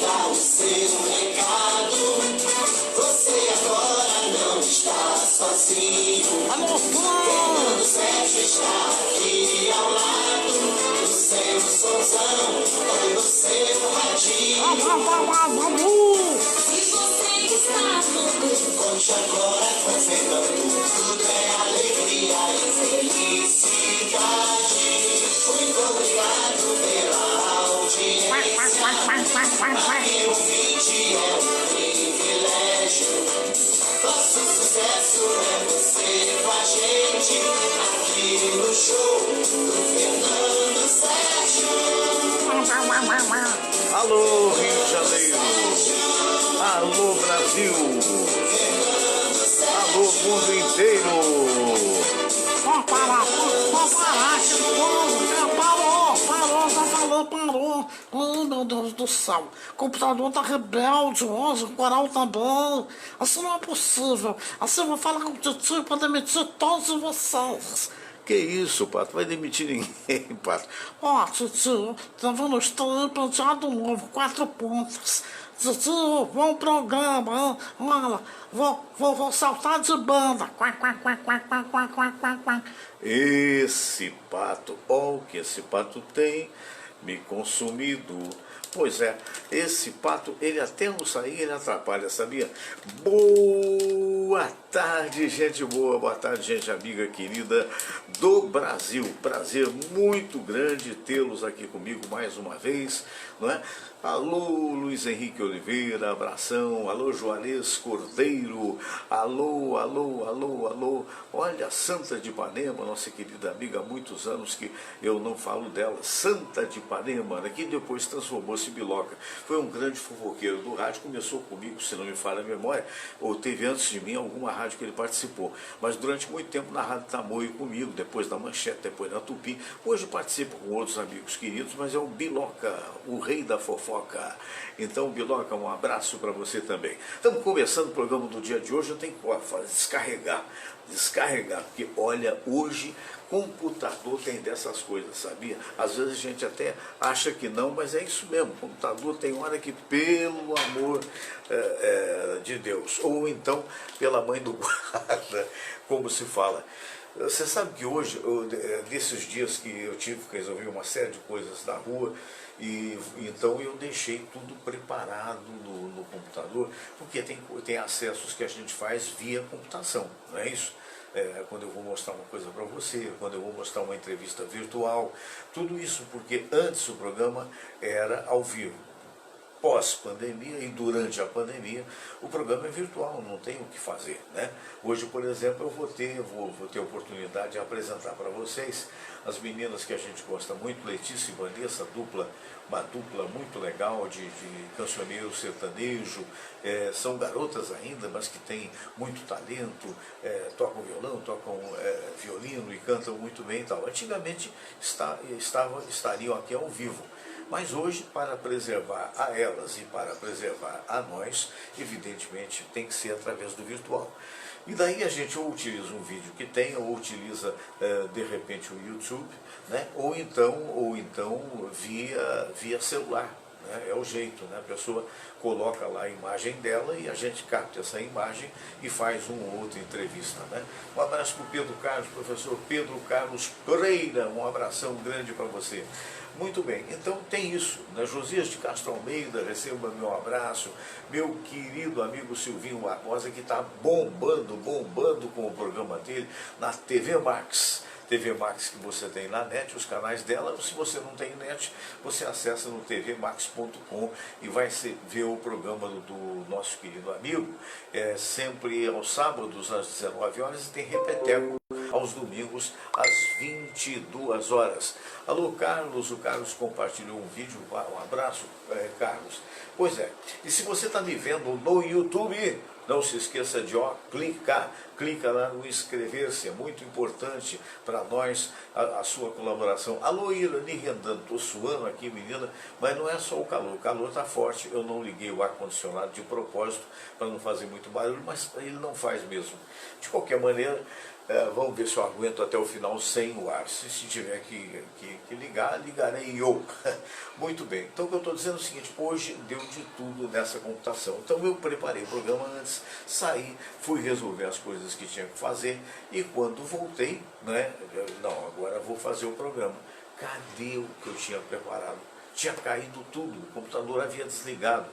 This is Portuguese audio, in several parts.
Dá o seu recado. Você agora não está sozinho. Fernando Sérgio está aqui ao lado. No seu somzão ou no seu radinho. Se você está todo, conte agora com Fernando. Tudo é alegria e felicidade. Muito obrigado pela audiência. Aqui o vídeo é um privilégio. Nosso sucesso é você com a gente. Aqui no show do Fernando Sérgio. Alô, Rio de Janeiro. Alô, Brasil. Alô, mundo inteiro. Parou. Ai, meu Deus do céu. O computador tá rebelde hoje, o coral também. Assim não é possível. Assim eu vou falar com o tio pra demitir todos vocês. Que isso, Pato? Vai demitir ninguém, Pato. Ó, tio, tá vendo? Estou penteado novo, 4 pontos. Tio, bom programa, hein? Olha, vou saltar de banda. Esse pato, ó, o que esse pato tem me consumido. Pois é, esse pato, ele até não sair, ele atrapalha, sabia? Boa tarde, gente boa, boa tarde, gente amiga querida do Brasil. Prazer muito grande tê-los aqui comigo mais uma vez, não é? Alô, Luiz Henrique Oliveira, abração. Alô, Juarez Cordeiro. Alô. Olha, Santa de Ipanema, nossa querida amiga, há muitos anos que eu não falo dela. Santa de Ipanema, né, que depois transformou-se em Biloca. Foi um grande fofoqueiro do rádio, começou comigo, se não me falha a memória, ou teve antes de mim alguma rádio que ele participou. Mas durante muito tempo na Rádio Tamoio comigo, depois na Manchete, depois na Tupi. Hoje participo com outros amigos queridos, mas é o Biloca, o rei da fofoca. Então, Biloca, um abraço para você também. Estamos começando o programa do dia de hoje, eu tenho que descarregar, porque olha, hoje computador tem dessas coisas, sabia? Às vezes a gente até acha que não, mas é isso mesmo, computador tem hora que, pelo amor de Deus, ou então pela mãe do guarda, como se fala. Você sabe que hoje, desses dias que eu tive que resolver uma série de coisas na rua, e então eu deixei tudo preparado no computador, porque tem acessos que a gente faz via computação, não é isso? Quando eu vou mostrar uma coisa para você, quando eu vou mostrar uma entrevista virtual, tudo isso porque antes o programa era ao vivo. Pós-pandemia e durante a pandemia, o programa é virtual, não tem o que fazer, né? Hoje, por exemplo, eu vou ter a oportunidade de apresentar para vocês as meninas que a gente gosta muito, Letícia e Vanessa, uma dupla muito legal de cancioneiro sertanejo, são garotas ainda, mas que têm muito talento, tocam violão, tocam violino e cantam muito bem e tal. Antigamente estariam aqui ao vivo. Mas hoje, para preservar a elas e para preservar a nós, evidentemente tem que ser através do virtual. E daí a gente ou utiliza um vídeo que tem, ou utiliza de repente o YouTube, né? ou então via celular. Né? É o jeito, né? A pessoa coloca lá a imagem dela e a gente capta essa imagem e faz uma ou outra entrevista. Né? Um abraço para o Pedro Carlos, professor Pedro Carlos Pereira, um abração grande para você. Muito bem, então tem isso, né? Josias de Castro Almeida, receba meu abraço, meu querido amigo Silvinho Barbosa, que está bombando com o programa dele na TV Max. TV Max que você tem na net, os canais dela, se você não tem net, você acessa no tvmax.com e vai ver o programa do nosso querido amigo, sempre aos sábados às 19 horas e tem repeteco aos domingos às 22 horas. Alô, Carlos, o Carlos compartilhou um vídeo, um abraço, Carlos. Pois é, e se você está me vendo no YouTube, Não se esqueça de clica lá no inscrever-se, é muito importante para nós a sua colaboração. Alô, Irani Rendando, estou suando aqui, menina, mas não é só o calor está forte, eu não liguei o ar-condicionado de propósito para não fazer muito barulho, mas ele não faz mesmo. De qualquer maneira, vamos ver se eu aguento até o final sem o ar. Se tiver que ligar, ligarei eu. Muito bem. Então o que eu estou dizendo é o seguinte, hoje deu de tudo nessa computação. Então eu preparei o programa antes, saí, fui resolver as coisas que tinha que fazer e quando voltei, né, não, agora vou fazer o programa. Cadê o que eu tinha preparado? Tinha caído tudo, o computador havia desligado.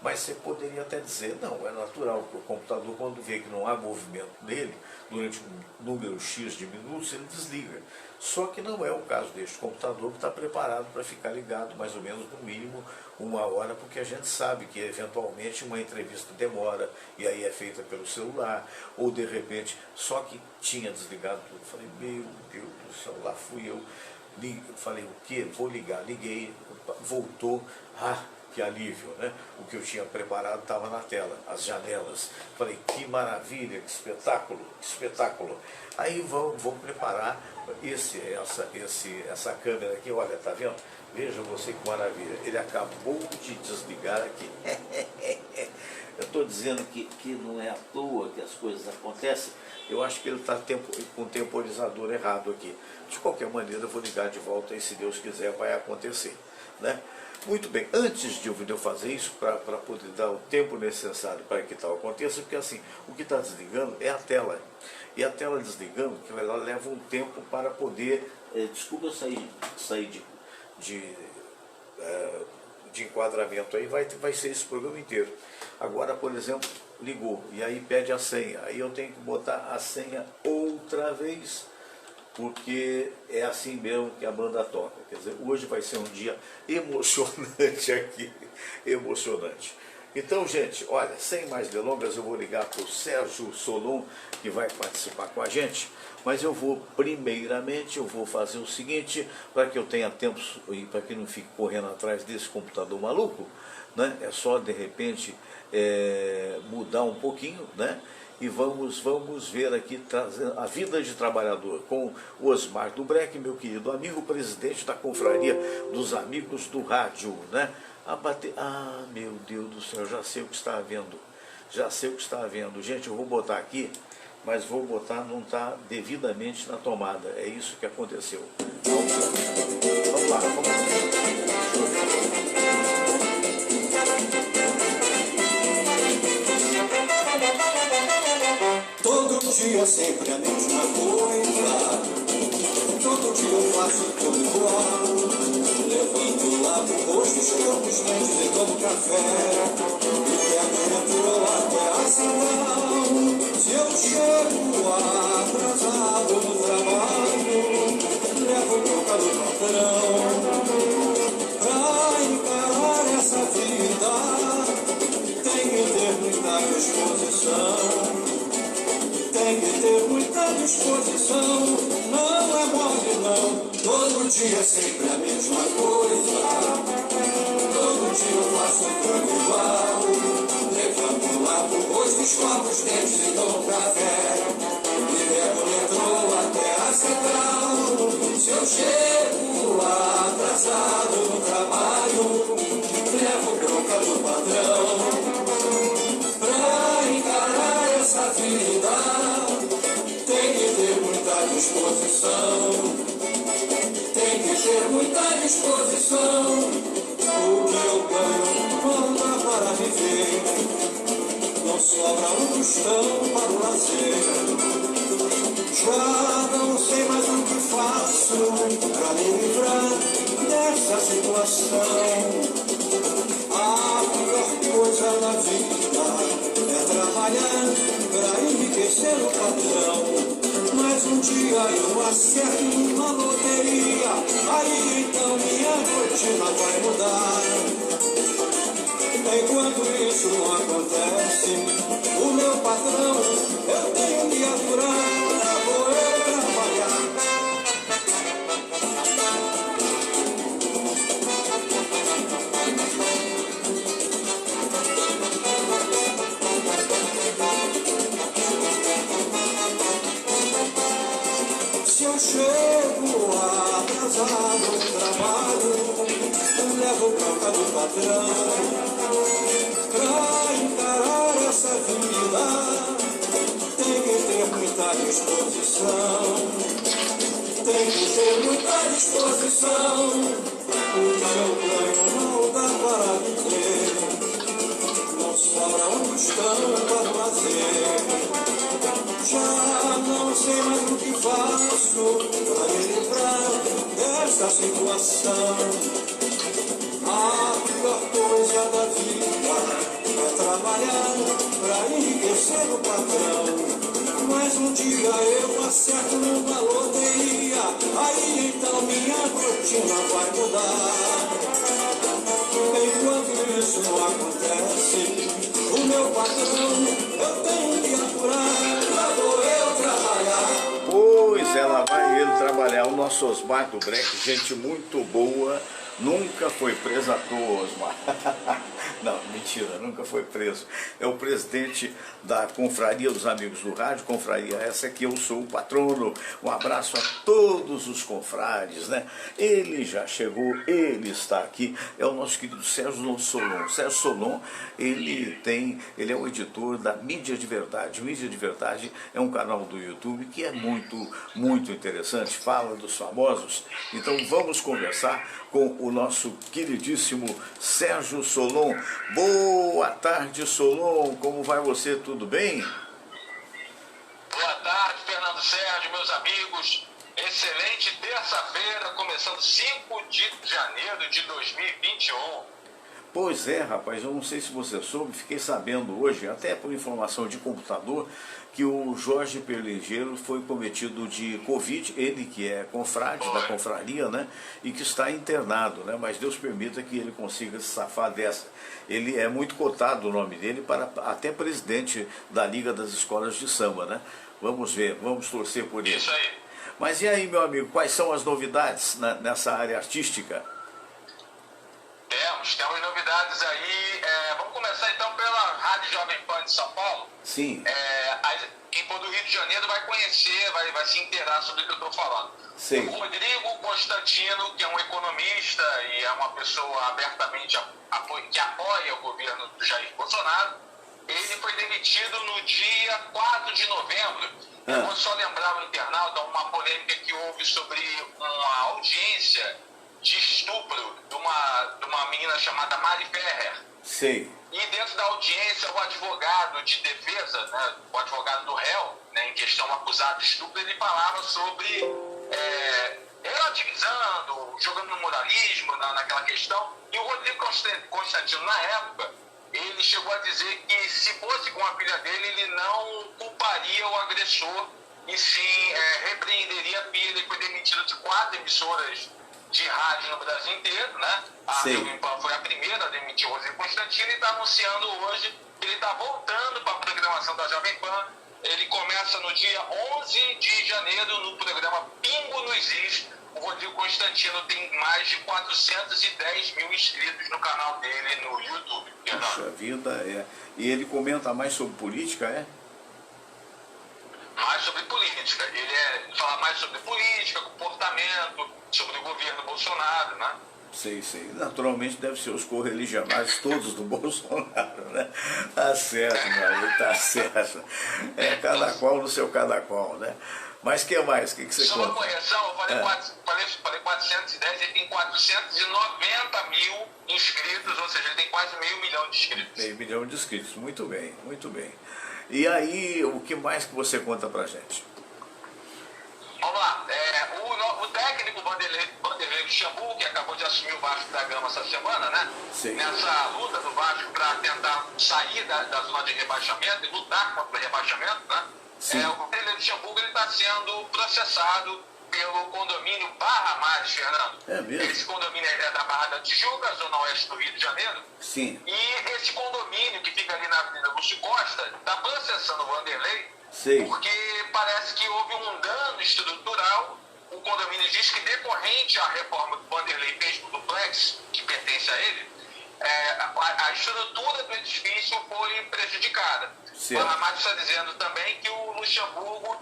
Mas você poderia até dizer, não, é natural que o computador, quando vê que não há movimento nele, durante um número X de minutos, ele desliga. Só que não é o caso deste computador, que está preparado para ficar ligado mais ou menos no mínimo 1 hora, porque a gente sabe que eventualmente uma entrevista demora, e aí é feita pelo celular, ou de repente, só que tinha desligado tudo. Falei, meu Deus do céu, lá fui eu. Falei, o quê? Vou ligar. Liguei, voltou, que alívio, né? O que eu tinha preparado estava na tela, as janelas. Falei, que maravilha, que espetáculo, que espetáculo. Aí vou preparar essa câmera aqui, olha, tá vendo? Veja você que maravilha, ele acabou de desligar aqui. Eu estou dizendo que não é à toa que as coisas acontecem, eu acho que ele está com o temporizador errado aqui. De qualquer maneira, eu vou ligar de volta e, se Deus quiser, vai acontecer, né? Muito bem, antes de eu fazer isso, para poder dar o tempo necessário para que tal aconteça, porque assim, o que está desligando é a tela. E a tela desligando, que ela leva um tempo para poder... desculpa eu sair de enquadramento aí, vai ser esse programa inteiro. Agora, por exemplo, ligou, e aí pede a senha. Aí eu tenho que botar a senha outra vez, porque é assim mesmo que a banda toca. Quer dizer, hoje vai ser um dia emocionante aqui, emocionante. Então, gente, olha, sem mais delongas, eu vou ligar para o Sérgio Solon, que vai participar com a gente, mas primeiramente, eu vou fazer o seguinte, para que eu tenha tempo e para que não fique correndo atrás desse computador maluco, né? É só, de repente, mudar um pouquinho, né? E vamos ver aqui a vida de trabalhador com o Osmar do Breck, meu querido amigo, presidente da Confraria dos Amigos do Rádio, né? Meu Deus do céu, já sei o que está havendo. Já sei o que está havendo. Gente, eu vou botar aqui, mas vou botar, não está devidamente na tomada. É isso que aconteceu. Vamos lá, vamos lá. Todo dia sempre a mesma coisa, todo dia eu faço tudo igual. Levanto, lavo o rosto, escovo os dentes e tomo café, e pego o metrô até a central. Se eu chego atrasado no trabalho, levo bronca do patrão. Pra encarar essa vida, tem que ter muita disposição. Tem que ter muita disposição, não é mole não. Todo dia é sempre a mesma coisa, todo dia eu faço tudo igual. Levanto, lavo o rosto, escovo os dentes e tomo café, e pego o metrô até a central. Se eu chego atrasado no trabalho, levo bronca do patrão. Pra encarar essa vida, tem que ter muita disposição, tem que ter muita disposição. O que eu ganho não dá para viver, não sobra um tostão para o lazer. Já não sei mais o que faço para me livrar dessa situação. A pior coisa na vida é trabalhar para enriquecer o patrão. Mas um dia eu acerto uma loteria, aí então minha rotina vai mudar. Enquanto isso não acontece, o meu patrão eu tenho que aturar. Vou eu trabalhar. Se eu chego atrasado no trabalho, levo bronca do patrão. Pra encarar essa vida, tem que ter muita disposição. Tem que ter muita disposição. O que eu ganho não dá para viver. Não sobra um tostão para fazer. Já não sei mais o que faço para me livrar dessa situação. A pior coisa da vida é trabalhar para enriquecer o patrão. Mas um dia eu acerto numa loteria, aí então minha rotina vai mudar. Enquanto isso não acontece, o meu patrão eu tenho que aturar. Lá vou eu trabalhar. Pois ela vai ele trabalhar. O nosso Osmar do Breck, gente muito boa, nunca foi preso à toa, Osmar. Não, mentira, nunca foi preso. É o presidente da Confraria dos Amigos do Rádio, confraria essa que eu sou o patrono. Um abraço a todos os confrades, né? Ele já chegou, ele está aqui, é o nosso querido Sérgio Solon. Sérgio Solon, ele é o editor da Mídia de Verdade. Mídia de Verdade é um canal do YouTube que é muito interessante, fala dos famosos. Então vamos conversar com o nosso queridíssimo Sérgio Solon. Boa tarde, Solon, como vai você? Tudo bem? Boa tarde, Fernando Sérgio, meus amigos. Excelente terça-feira, começando 5 de janeiro de 2021. Pois é, rapaz, eu não sei se você soube, fiquei sabendo hoje, até por informação de computador, que o Jorge Perlingeiro foi cometido de Covid, ele que é confrade da confraria, né, e que está internado, né, mas Deus permita que ele consiga se safar dessa. Ele é muito cotado, o nome dele, para até presidente da Liga das Escolas de Samba, né? Vamos ver, vamos torcer por ele. Isso aí. Mas e aí, meu amigo, quais são as novidades nessa área artística? Temos novidades aí. Vamos começar então pela Rádio Jovem Pan de São Paulo. Sim. Quem for do Rio de Janeiro vai conhecer, vai se inteirar sobre o que eu estou falando. Sim. O Rodrigo Constantino, que é um economista e é uma pessoa abertamente que apoia o governo do Jair Bolsonaro, ele foi demitido no dia 4 de novembro. Eu vou só lembrar o internauta uma polêmica que houve sobre uma audiência de estupro de uma menina chamada Mari Ferrer. Sim. E dentro da audiência, o advogado de defesa, né, o advogado do réu, né, em questão acusado de estupro, ele falava sobre relativizando, jogando no moralismo naquela questão. E o Rodrigo Constantino, na época, ele chegou a dizer que se fosse com a filha dele, ele não culparia o agressor e sim repreenderia a filha. Ele foi demitido de 4 emissoras de rádio no Brasil inteiro, né? A Jovem Pan foi a primeira a demitir o Rodrigo Constantino e está anunciando hoje que ele está voltando para a programação da Jovem Pan. Ele começa no dia 11 de janeiro no programa Pingo nos Is. O Rodrigo Constantino tem mais de 410 mil inscritos no canal dele no YouTube. Puxa vida, E ele comenta mais sobre política, é? Mais sobre política. Ele fala mais sobre política, comportamento, sobre o governo Bolsonaro, né? Sei. Naturalmente deve ser os correligionários todos do Bolsonaro, né? Tá certo, meu amigo, tá certo. Cada qual no seu cada qual, né? Mas o que mais? O que você Só conta? uma correção, eu falei 410, ele tem 490 mil inscritos, ou seja, ele tem quase meio milhão de inscritos. Meio milhão de inscritos, muito bem, muito bem. E aí, o que mais que você conta pra gente? Vamos lá, o técnico Vanderlei Luxemburgo, que acabou de assumir o Vasco da Gama essa semana, né? Sim. Nessa luta do Vasco para tentar sair da zona de rebaixamento e lutar contra o rebaixamento, né? O Vanderlei Luxemburgo está sendo processado pelo condomínio Barra Mares, Fernando. É mesmo? Esse condomínio é da Barra da Tijuca, zona oeste do Rio de Janeiro. Sim. E esse condomínio, que fica ali na Avenida Lúcio Costa, está processando o Vanderlei. Sim. Porque parece que houve um dano estrutural. O condomínio diz que decorrente à reforma do Vanderlei fez no duplex, que pertence a ele, a estrutura do edifício foi prejudicada. O Barra Mares está dizendo também que o Luxemburgo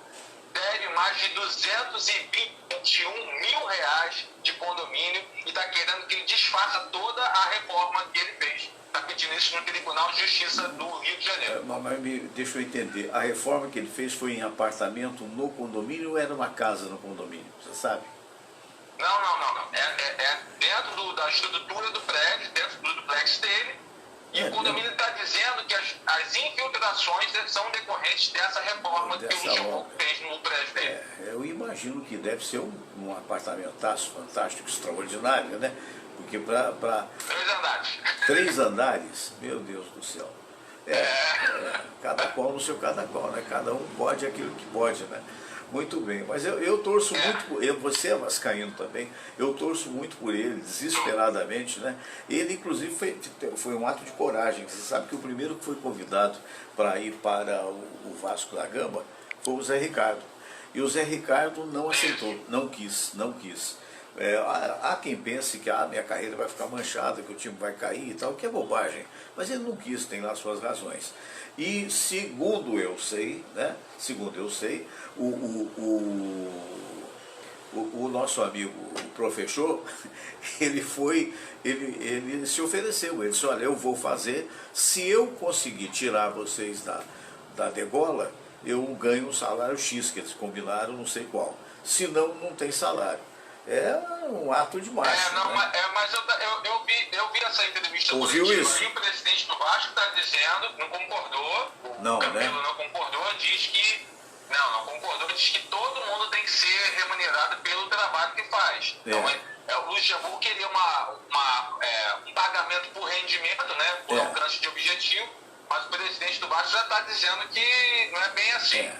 deve deve mais de 221 mil reais de condomínio e está querendo que ele desfaça toda a reforma que ele fez. Está pedindo isso no Tribunal de Justiça do Rio de Janeiro. Mas deixa eu entender, a reforma que ele fez foi em apartamento no condomínio ou era uma casa no condomínio? Você sabe? Não. É dentro da estrutura do prédio, dentro do duplex dele. E o condomínio está dizendo que as infiltrações são decorrentes dessa reforma que o Luxemburgo fez no prédio dele. Eu imagino que deve ser um apartamentaço fantástico, extraordinário, né? Porque para 3 andares. 3 andares, meu Deus do céu. Cada qual no seu cada qual, né? Cada um pode aquilo que pode, né? Muito bem, mas eu torço muito por ele, você é vascaíno também, eu torço muito por ele, desesperadamente, né? Ele, inclusive, foi um ato de coragem. Você sabe que o primeiro que foi convidado para ir para o Vasco da Gama foi o Zé Ricardo. E o Zé Ricardo não aceitou, não quis. Há quem pense que a minha carreira vai ficar manchada, que o time vai cair e tal, que é bobagem. Mas ele não quis, tem lá suas razões. E segundo eu sei, o nosso amigo, o professor, ele se ofereceu, ele disse, olha, eu vou fazer, se eu conseguir tirar vocês da degola, eu ganho um salário X, que eles combinaram, não sei qual. Se não tem salário. É um ato de macho. Mas eu vi essa entrevista Ouviu coletiva isso? e o presidente do Vasco está dizendo, não concordou, o Camilo não concordou, diz que todo mundo tem que ser remunerado pelo trabalho que faz. Então, o Luxemburgo queria um pagamento por rendimento, né, por alcance de objetivo, mas o presidente do Vasco já está dizendo que não é bem assim.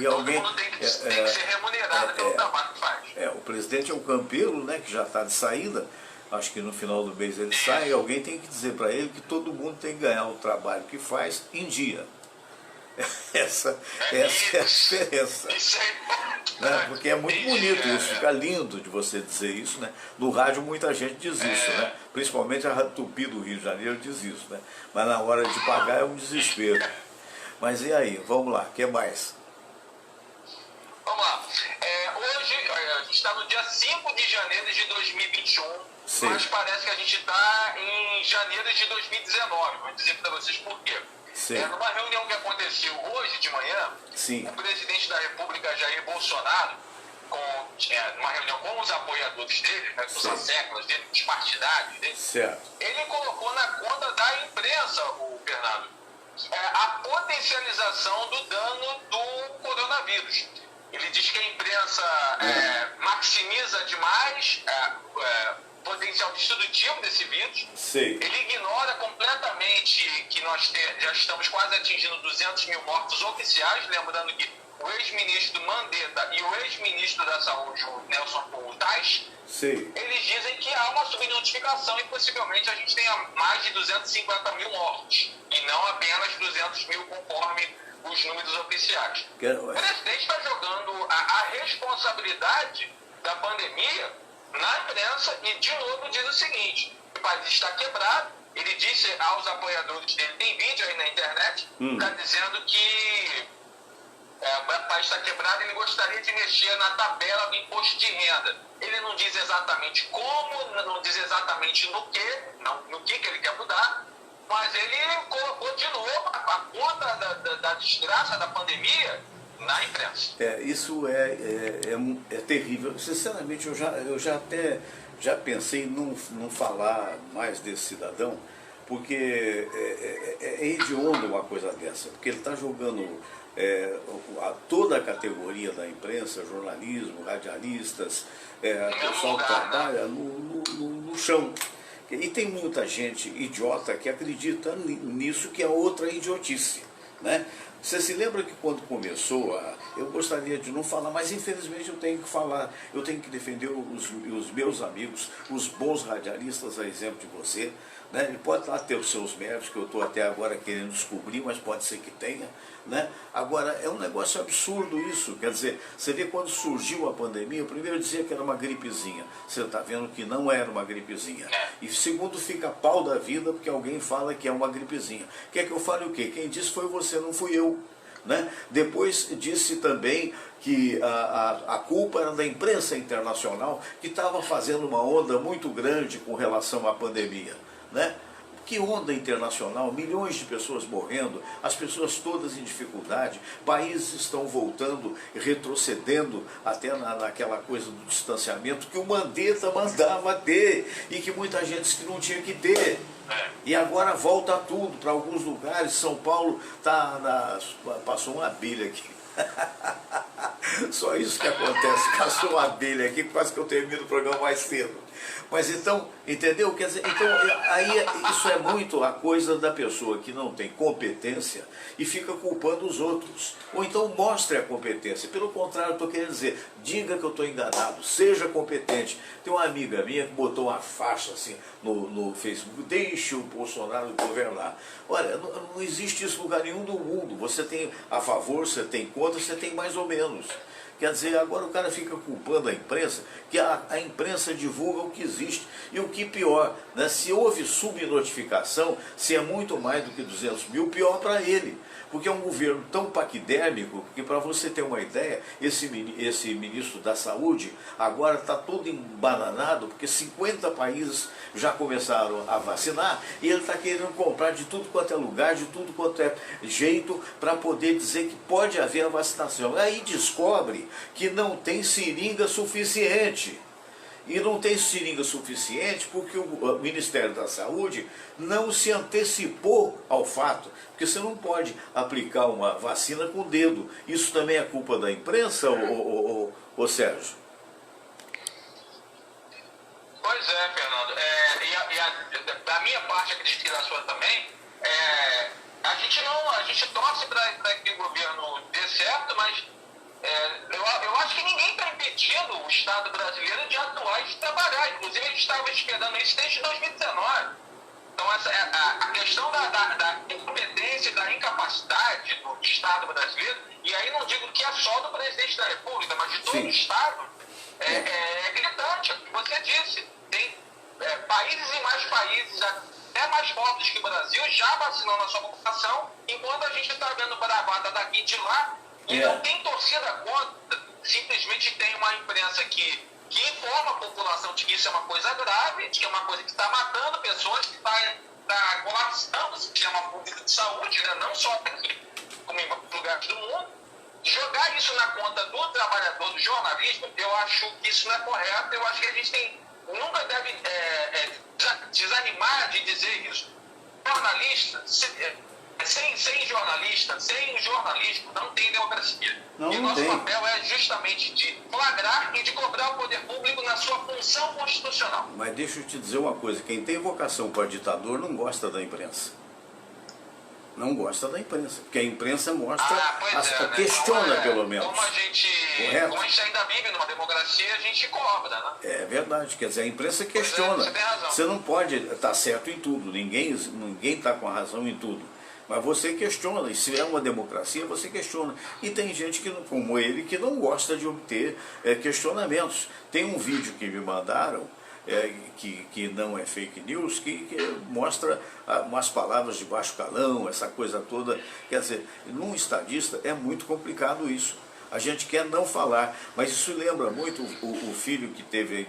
Todo mundo tem que ser remunerado pelo trabalho que faz. O presidente é um campeiro, né, que já está de saída, acho que no final do mês ele sai, e alguém tem que dizer para ele que todo mundo tem que ganhar o trabalho que faz em dia. Essa é a diferença. Isso é importante. Né? Porque é muito bonito isso, fica lindo de você dizer isso, né? No rádio muita gente diz isso, né? Principalmente a Rádio Tupi do Rio de Janeiro diz isso, né? Mas na hora de pagar é um desespero. Mas e aí, vamos lá, o que mais? Vamos lá. Hoje, a gente está no dia 5 de janeiro de 2021, Sim. mas parece que a gente está em janeiro de 2019. Vou dizer para vocês por quê. Numa reunião que aconteceu hoje de manhã, o presidente da República, Jair Bolsonaro, numa reunião com os apoiadores dele, né, com os asseclas dele, com os partidários dele, ele colocou na conta da imprensa, o Bernardo, a potencialização do dano do coronavírus. Ele diz que a imprensa maximiza demais potencial destrutivo desse vírus. Ele ignora completamente que nós já estamos quase atingindo 200 mil mortos oficiais, lembrando que o ex-ministro Mandetta e o ex-ministro da Saúde, o Nelson Paes, eles dizem que há uma subnotificação e possivelmente a gente tenha mais de 250 mil mortos, e não apenas 200 mil conforme os números oficiais. O presidente está jogando a responsabilidade da pandemia na imprensa e, de novo, diz o seguinte: o país está quebrado. Ele disse aos apoiadores dele, tem vídeo aí na internet, está dizendo que o país está quebrado e ele gostaria de mexer na tabela do imposto de renda. Ele não diz exatamente como, não diz exatamente no que ele quer mudar, mas ele colocou de novo a conta da desgraça da pandemia na imprensa. Isso é terrível. Sinceramente, eu já pensei em não falar mais desse cidadão, porque é hediondo uma coisa dessa, porque ele está jogando toda a categoria da imprensa, jornalismo, radialistas, pessoal que trabalha no chão. E tem muita gente idiota que acredita nisso, que é outra idiotice, né? Você se lembra que quando começou, eu gostaria de não falar, mas infelizmente eu tenho que falar, eu tenho que defender os meus amigos, os bons radialistas, a exemplo de você, né? Ele pode lá ter os seus méritos, que eu estou até agora querendo descobrir, mas pode ser que tenha, né? Agora, é um negócio absurdo isso, quer dizer, você vê quando surgiu a pandemia, primeiro dizia que era uma gripezinha, você está vendo que não era uma gripezinha, e segundo fica pau da vida porque alguém fala que é uma gripezinha. Quer que eu fale o quê? Quem disse foi você, não fui eu. né? Depois disse também que a culpa era da imprensa internacional, que estava fazendo uma onda muito grande com relação à pandemia, né? Que onda internacional, milhões de pessoas morrendo, as pessoas todas em dificuldade, países estão voltando e retrocedendo até naquela coisa do distanciamento que o Mandetta mandava ter e que muita gente disse que não tinha que ter. E agora volta tudo para alguns lugares. São Paulo passou uma abelha aqui. Só isso que acontece, passou uma abelha aqui, quase que eu termino o programa mais cedo. Mas então, entendeu? Quer dizer, então, aí isso é muito a coisa da pessoa que não tem competência e fica culpando os outros. Ou então mostre a competência. Pelo contrário, eu estou querendo dizer, diga que eu estou enganado, seja competente. Tem uma amiga minha que botou uma faixa assim no Facebook, deixe o Bolsonaro governar. Olha, não existe isso em lugar nenhum do mundo. Você tem a favor, você tem contra, você tem mais ou menos. Quer dizer, agora o cara fica culpando a imprensa, que a imprensa divulga o que existe. E o que pior, né, se houve subnotificação, se é muito mais do que 200 mil, pior para ele. Porque é um governo tão paquidérmico que, para você ter uma ideia, esse ministro da Saúde agora está todo embananado, porque 50 países já começaram a vacinar e ele está querendo comprar de tudo quanto é lugar, de tudo quanto é jeito, para poder dizer que pode haver a vacinação. Aí descobre que não tem seringa suficiente. E não tem seringa suficiente porque o Ministério da Saúde não se antecipou ao fato. Porque você não pode aplicar uma vacina com o dedo. Isso também é culpa da imprensa, ô Sérgio? Pois é, Fernando. Da minha parte, acredito que da sua também, a gente torce para que o governo dê certo, mas eu acho que ninguém está impedindo o Estado brasileiro de atuar e de trabalhar. Inclusive, a gente estava esperando isso desde 2019. Então, a questão da incompetência e da incapacidade do Estado brasileiro, e aí não digo que é só do presidente da República, mas de todo o Estado, é gritante. O que você disse, tem países e mais países, até mais fortes que o Brasil, já vacinando a sua população, enquanto a gente está vendo bravata daqui e de lá, e não tem torcida contra, simplesmente tem uma imprensa que informa a população de que isso é uma coisa grave, de que é uma coisa que está matando pessoas, que está colapsando o sistema público de saúde, né? Não só aqui, como em vários lugares do mundo. Jogar isso na conta do trabalhador, do jornalismo, eu acho que isso não é correto. Eu acho que a gente nunca deve desanimar de dizer isso. Jornalista, sem jornalista, sem jornalismo, não tem democracia. E o nosso papel é justamente de flagrar e de cobrar o poder público na sua função constitucional. Mas deixa eu te dizer uma coisa, quem tem vocação para ditador não gosta da imprensa. Não gosta da imprensa, porque a imprensa mostra, questiona então, pelo menos. Como a gente ainda vive numa democracia, a gente cobra, né? É verdade, quer dizer, a imprensa questiona. Você tem razão. Você não pode estar certo em tudo, ninguém está com a razão em tudo. Mas você questiona, e se é uma democracia, você questiona. E tem gente como ele que não gosta de obter questionamentos. Tem um vídeo que me mandaram, que não é fake news, que mostra umas palavras de baixo calão, essa coisa toda. Quer dizer, num estadista é muito complicado isso. A gente quer não falar, mas isso lembra muito o filho que teve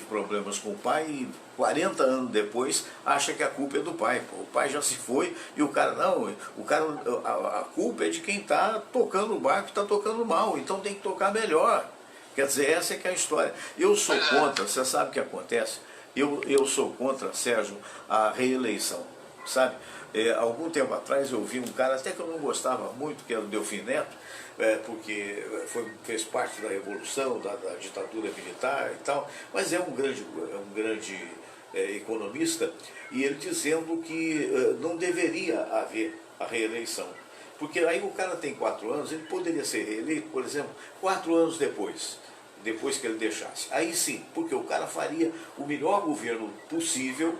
problemas com o pai e 40 anos depois acha que a culpa é do pai. Pô, o pai já se foi e o cara não, a culpa é de quem está tocando o barco, está tocando mal, então tem que tocar melhor. Quer dizer, essa é que é a história. Eu sou contra, você sabe o que acontece? Eu sou contra, Sérgio, a reeleição, sabe? Algum tempo atrás eu vi um cara, até que eu não gostava muito, que era o Delfim Neto, porque fez parte da Revolução, da ditadura militar e tal, mas é um grande economista, e ele dizendo que não deveria haver a reeleição. Porque aí o cara tem 4 anos, ele poderia ser reeleito, por exemplo, 4 anos depois que ele deixasse. Aí sim, porque o cara faria o melhor governo possível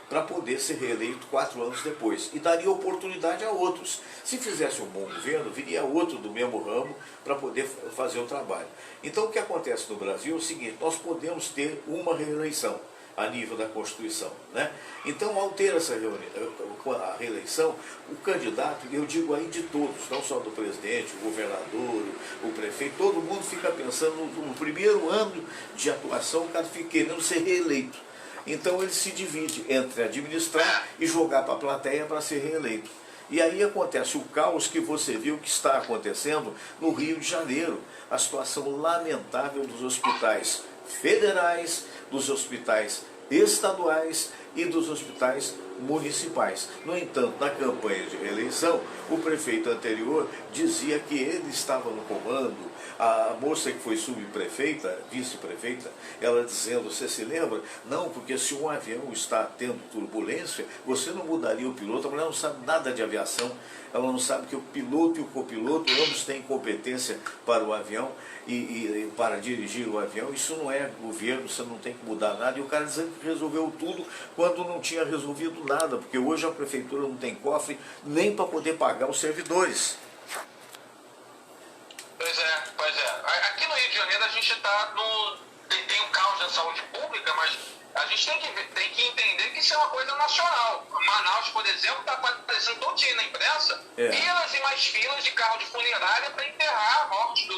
para poder ser reeleito 4 anos depois. E daria oportunidade a outros. Se fizesse um bom governo, viria outro do mesmo ramo para poder fazer o trabalho. Então o que acontece no Brasil é o seguinte, nós podemos ter uma reeleição. a nível da Constituição, né? Então, ao ter essa a reeleição, o candidato, eu digo aí de todos, não só do presidente, o governador, o prefeito, todo mundo fica pensando no primeiro ano de atuação, o cara fica querendo ser reeleito. Então ele se divide entre administrar e jogar para a plateia para ser reeleito. E aí acontece o caos que você viu que está acontecendo no Rio de Janeiro, a situação lamentável dos hospitais federais, dos hospitais estaduais e dos hospitais municipais. No entanto, na campanha de reeleição, o prefeito anterior dizia que ele estava no comando. A moça que foi subprefeita, vice-prefeita, ela dizendo, você se lembra? Não, porque se um avião está tendo turbulência, você não mudaria o piloto. A mulher não sabe nada de aviação, ela não sabe que o piloto e o copiloto ambos têm competência para o avião e para dirigir o avião. Isso não é governo, você não tem que mudar nada. E o cara dizendo que resolveu tudo quando não tinha resolvido nada, porque hoje a prefeitura não tem cofre nem para poder pagar os servidores. Pois é, pois é. Aqui no Rio de Janeiro a gente está no... Tem um caos da saúde pública, mas a gente tem que entender que isso é uma coisa nacional. Manaus, por exemplo, está aparecendo todo dia na imprensa filas e mais filas de carro de funerária para enterrar a morte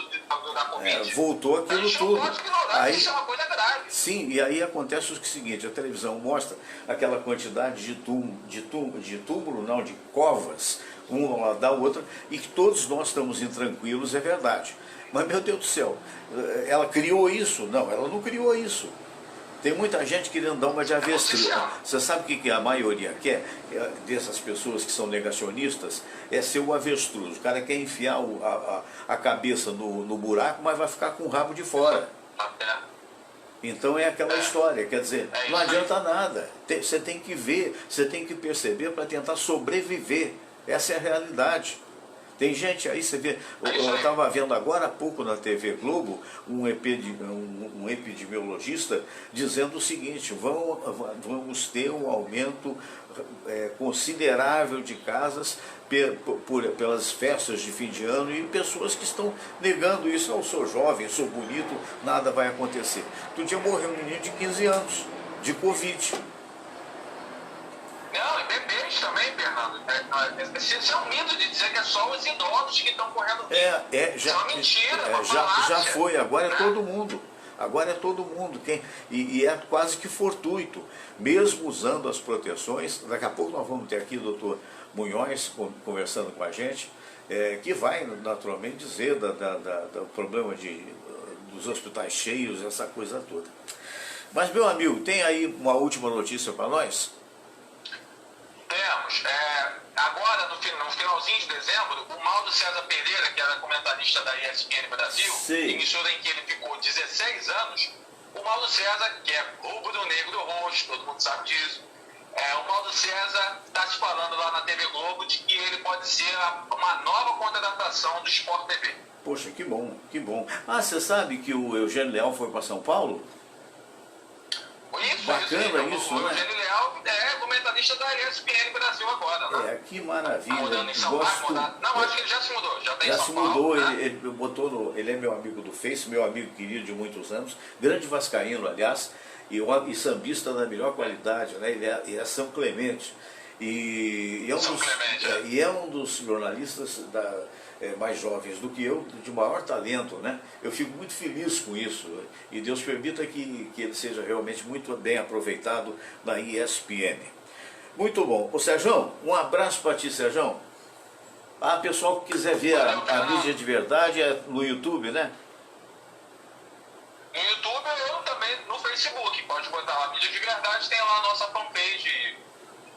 da Covid. Voltou aquilo tudo. A gente não pode ignorar, aí, isso é uma coisa grave. Sim, e aí acontece o seguinte, a televisão mostra aquela quantidade de covas, uma ao lado da outra, e que todos nós estamos intranquilos, é verdade. Mas, meu Deus do céu, ela criou isso? Não, ela não criou isso. Tem muita gente querendo dar uma de avestruz. Você sabe o que a maioria quer? Dessas pessoas que são negacionistas, é ser o avestruz. O cara quer enfiar a cabeça no buraco, mas vai ficar com o rabo de fora. Então é aquela história, quer dizer, não adianta nada. Você tem que ver, você tem que perceber para tentar sobreviver. Essa é a realidade. Tem gente aí, você vê, eu estava vendo agora há pouco na TV Globo um epidemiologista dizendo o seguinte, vamos ter um aumento considerável de casas pelas festas de fim de ano e pessoas que estão negando isso. Eu sou jovem, sou bonito, nada vai acontecer. Outro dia morreu um menino de 15 anos, de Covid. Não, e bebês também, Fernando. Isso é um mito de dizer que é só os idosos que estão correndo risco. Isso é uma mentira, já foi, agora é todo mundo. Agora é todo mundo. E é quase que fortuito, mesmo usando as proteções. Daqui a pouco nós vamos ter aqui o doutor Munhoz conversando com a gente, que vai naturalmente dizer do problema dos hospitais cheios, essa coisa toda. Mas, meu amigo, tem aí uma última notícia para nós? Temos. Agora, no finalzinho de dezembro, o Mauro César Pereira, que era comentarista da ESPN Brasil, emissora em que ele ficou 16 anos, o Mauro César, que é rubro-negro roxo, todo mundo sabe disso, o Mauro César está se falando lá na TV Globo de que ele pode ser uma nova contratação do Sport TV. Poxa, que bom, que bom. Ah, você sabe que o Eugênio Leal foi para São Paulo? Bacana isso, o né? Eugênio Leal é comentarista da ESPN Brasil agora, né? Que maravilha. Tá mudando em São Paulo, não, acho que ele já se mudou, já tem já São se Paulo. mudou, Né? ele botou ele é meu amigo do Face, meu amigo querido de muitos anos, grande vascaíno, aliás, e sambista da melhor qualidade, né? Ele é São Clemente. E é um dos jornalistas mais jovens do que eu, de maior talento, né? Eu fico muito feliz com isso, e Deus permita que ele seja realmente muito bem aproveitado na ESPN. Muito bom. Ô Sérgio, um abraço para ti, Sérgio. Pessoal que quiser ver a mídia de verdade é no YouTube, né? No YouTube ou também no Facebook, pode botar lá, mídia de verdade, tem lá a nossa fanpage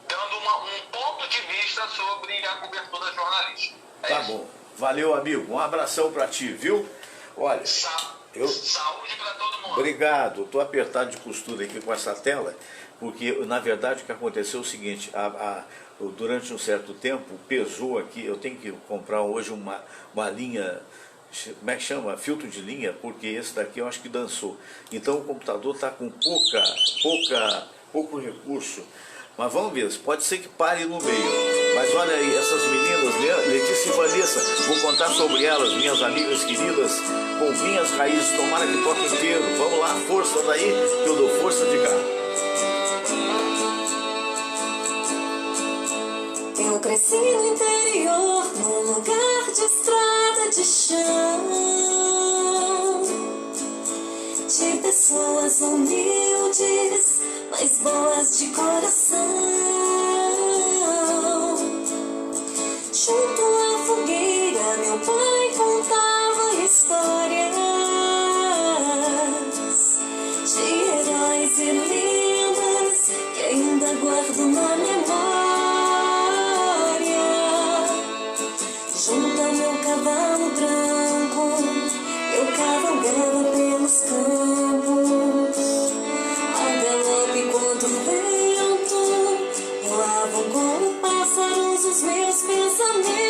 dando um ponto de vista sobre a cobertura jornalística. Tá bom. Valeu, amigo. Um abração para ti, viu? Olha, saúde para todo mundo. Obrigado. Estou apertado de costura aqui com essa tela, porque, na verdade, o que aconteceu é o seguinte, durante um certo tempo, pesou aqui, eu tenho que comprar hoje uma linha, como é que chama? Filtro de linha, porque esse daqui eu acho que dançou. Então o computador está com pouco recurso. Mas vamos ver, pode ser que pare no meio. Mas olha aí, essas meninas, Letícia e Vanessa, vou contar sobre elas, minhas amigas queridas, com minhas raízes, tomara que toque inteiro. Vamos lá, força daí, que eu dou força de cá. Eu cresci no interior, num lugar de estrada de chão, de pessoas humildes, mas boas de coração. Junto à fogueira, meu pai contava histórias de heróis e lendas que ainda guardo na memória. Junto ao meu cavalo branco, eu cavalgava pelos campos, a galope contra o vento, voavam como pássaros os meus pensamentos.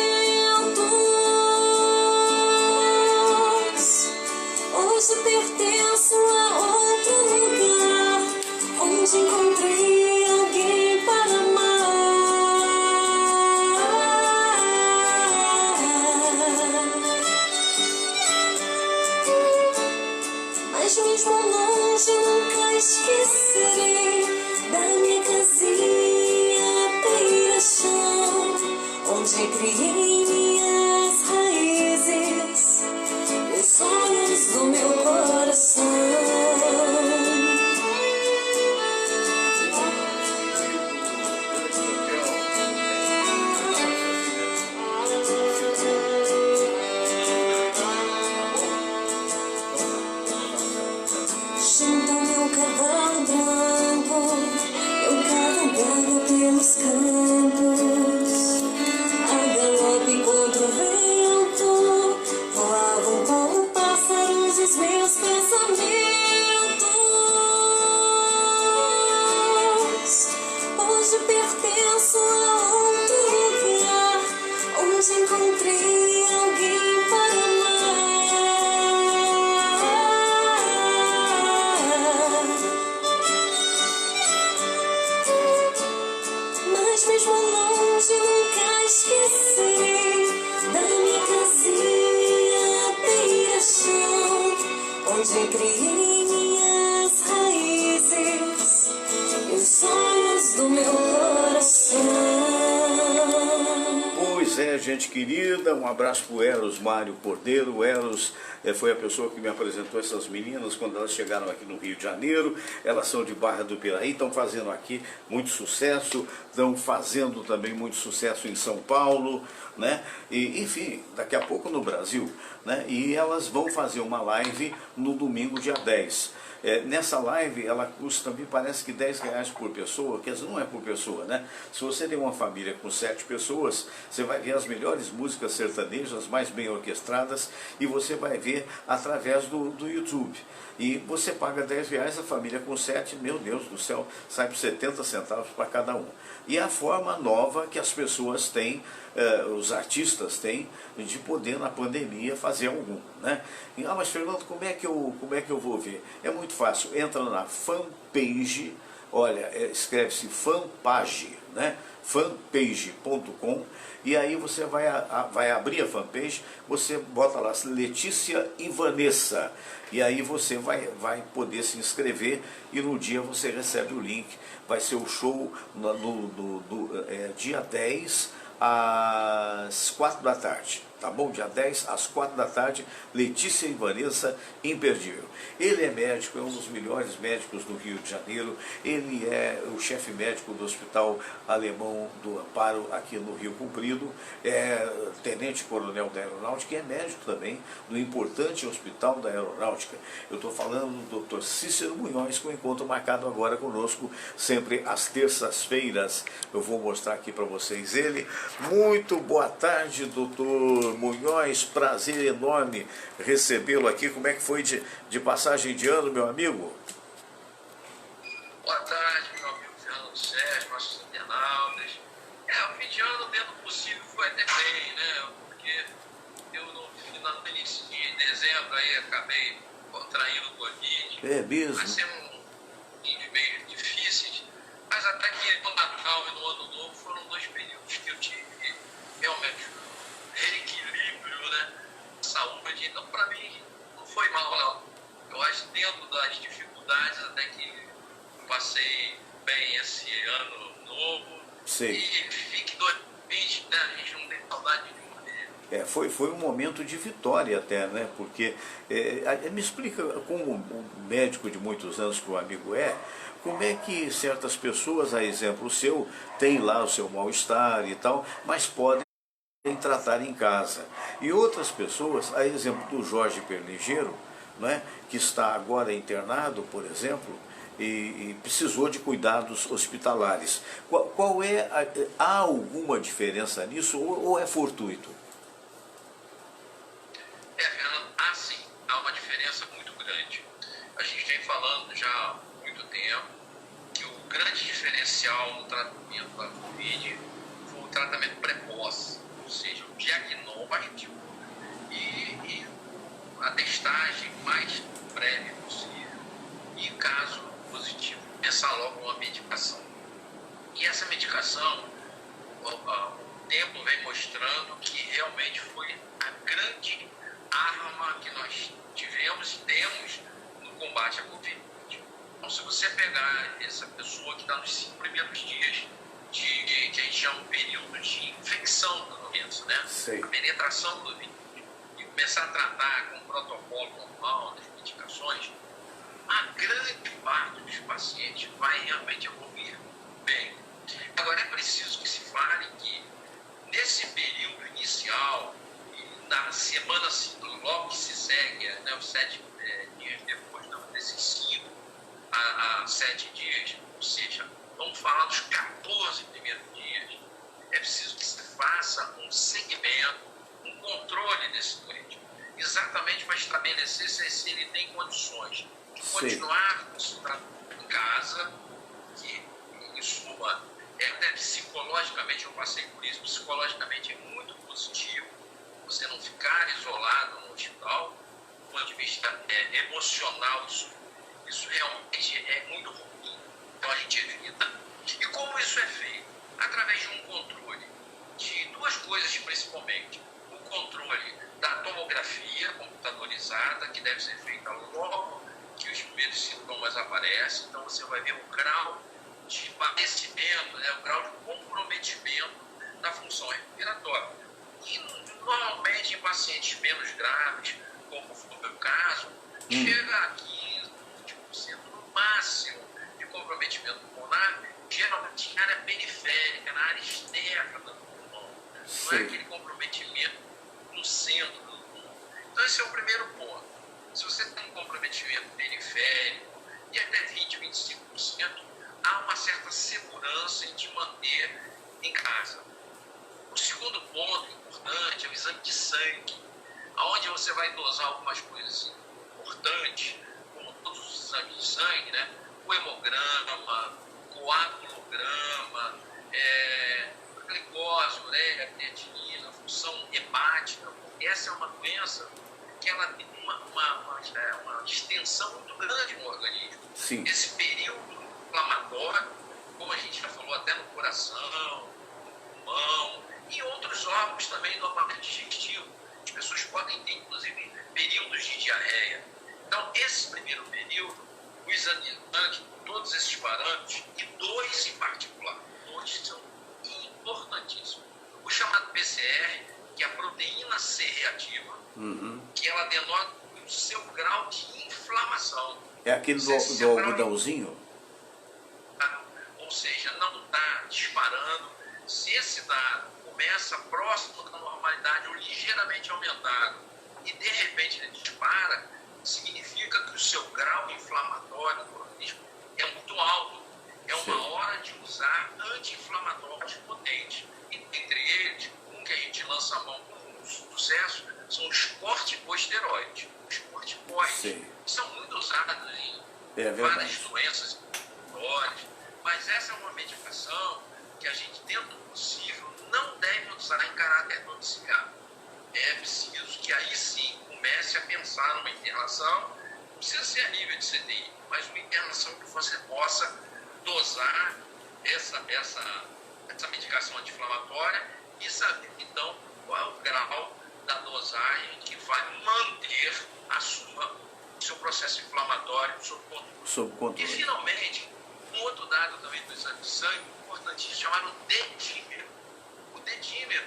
Hoje pertenço a outro lugar, onde encontrei alguém para amar. Mas mesmo longe nunca esquecerei da minha casinha beira-chão, onde criei minhas raízes e os sonhos do meu coração. Junto ao meu cavalo branco, eu cavalgava pelos campos, a galope contra o vento, voavam como pássaros os meus pensamentos. Hoje pertenço a outro lugar, onde encontrei alguém para amar. Mas mesmo longe nunca esquecerei da minha casinha beira-chão, onde criei minhas raízes e os sonhos do meu coração. Pois é, gente querida, um abraço para o Eros Mário Cordeiro. O Eros foi a pessoa que me apresentou essas meninas quando elas chegaram aqui no Rio de Janeiro. Elas são de Barra do Piraí, estão fazendo aqui muito sucesso, estão fazendo também muito sucesso em São Paulo, né? E, enfim, daqui a pouco no Brasil, né? E elas vão fazer uma live no domingo, dia 10. Nessa live ela custa, me parece que R$10 por pessoa, quer dizer, não é por pessoa, né? Se você tem uma família com 7 pessoas, você vai ver as melhores músicas sertanejas, mais bem orquestradas, e você vai ver através do YouTube. E você paga R$10, a família com 7, meu Deus do céu, sai por 70 centavos para cada um. E é a forma nova que as pessoas têm, os artistas têm, de poder na pandemia fazer algum, né? E, mas Fernando, como é que eu vou ver? É muito fácil, entra na fanpage, olha, escreve-se fanpage, né? fanpage.com, e aí você vai abrir a fanpage, você bota lá Letícia e Vanessa, e aí você vai poder se inscrever, e no dia você recebe o link. Vai ser o show dia 10 às 4 da tarde, tá bom? Dia 10 às 4 da tarde, Letícia e Vanessa, imperdível. Ele é médico, é um dos melhores médicos do Rio de Janeiro, ele é o chefe médico do Hospital Alemão do Amparo, aqui no Rio Comprido, é tenente-coronel da Aeronáutica e é médico também do importante Hospital da Aeronáutica. Eu estou falando do Dr. Cícero Munhoz, com um encontro marcado agora conosco, sempre às terças-feiras. Eu vou mostrar aqui para vocês ele. Muito boa tarde, doutor Munhoz, prazer enorme recebê-lo aqui. Como é que foi de passagem de ano, meu amigo? Boa tarde, meu amigo Fernando Sérgio, nossos internautas. O fim de ano, dentro do possível, foi até bem, né? Porque eu no início de dezembro aí acabei contraindo Covid. É mesmo? Vai ser meio difíceis, mas até que no Natal e no Ano Novo foram 2 períodos que eu tive realmente reequilíbrio, né? Saúde. Então, para mim, não foi mal, não. Eu acho que dentro das dificuldades, até que passei bem esse ano novo. Sim. E vi que Covid, né, a gente não tem saudade de nenhuma dele. Foi um momento de vitória até, né? Porque, me explica, como um médico de muitos anos que o amigo como é que certas pessoas, a exemplo seu, têm lá o seu mal-estar e tal, mas podem tratar em casa. E outras pessoas, a exemplo do Jorge Perligeiro, né, que está agora internado, por exemplo, e precisou de cuidados hospitalares. Há alguma diferença nisso ou é fortuito? Fernando, há sim, há uma diferença muito grande. A gente vem falando já há muito tempo que o grande diferencial no tratamento da Covid foi o tratamento precoce, ou seja, o diagnóstico e a testagem mais breve possível. E caso positivo, começar logo uma medicação. E essa medicação, o tempo vem mostrando que realmente foi a grande arma que nós tivemos e temos no combate à Covid. Então, se você pegar essa pessoa que está nos 5 primeiros dias que a gente chama um período de infecção da doença, né? Sim. A penetração do vírus, e começar a tratar com o protocolo normal das medicações, a grande parte dos pacientes vai realmente evoluir bem. Agora, é preciso que se fale que nesse período inicial, na semana logo que se segue, né, os 7 dias depois, não, desses 5 a 7 dias, ou seja, vamos falar dos 14 primeiros dias, é preciso que se faça um segmento, um controle desse doente, exatamente para estabelecer se ele tem condições de continuar em casa, que em suma, até psicologicamente, eu passei por isso, psicologicamente é muito positivo você não ficar isolado no hospital, do ponto de vista emocional, isso realmente é muito ruim. Então a gente evita. E como isso é feito? Através de um controle de duas coisas principalmente. O controle da tomografia computadorizada, que deve ser feita logo que os primeiros sintomas aparecem. Então você vai ver o grau de padecimento, né, o grau de comprometimento da função respiratória. E normalmente em pacientes menos graves, como foi o meu caso, chega a 15% no máximo de comprometimento pulmonar, geralmente na área periférica, na área externa do pulmão. Não é aquele comprometimento no centro do pulmão. Então esse é o primeiro ponto. Se você tem um comprometimento periférico e até 20, 25%, há uma certa segurança em te manter em casa. O segundo ponto importante é o exame de sangue, onde você vai dosar algumas coisas importantes, como todos os exames de sangue, né? O hemograma, o coagulograma, a glicose, ureia, creatinina, a função hepática, porque essa é uma doença que ela tem uma extensão muito grande no organismo. Sim. Esse período inflamatório, como a gente já falou, até no coração, no pulmão, e outros órgãos também do aparelho digestivo. As pessoas podem ter, inclusive, períodos de diarreia. Então, esse primeiro período, o exame de sangue, todos esses parâmetros, e dois em particular, dois são importantíssimos. O chamado PCR, que é a proteína C reativa, que ela denota o seu grau de inflamação. É aquele do algodãozinho? Ou seja, não está disparando. Se esse dado começa próximo da normalidade ou ligeiramente aumentado e de repente ele dispara, significa que o seu grau inflamatório do organismo é muito alto. É uma hora de usar anti-inflamatórios potentes. E entre eles, um que a gente lança a mão com sucesso são os corticosteroides. Os corticoides são muito usados em várias doenças inflamatórias, mas essa é uma medicação que a gente, dentro do possível, não deve usar em caráter domiciliar. É preciso que aí sim comece a pensar numa internação, não precisa ser a nível de CTI, mas uma internação que você possa dosar essa medicação anti-inflamatória e saber, então, qual é o grau da dosagem que vai manter o seu processo inflamatório sob controle. E, finalmente, um outro dado também do exame de sangue, importantíssimo, chamado D-dímero. O dedímero,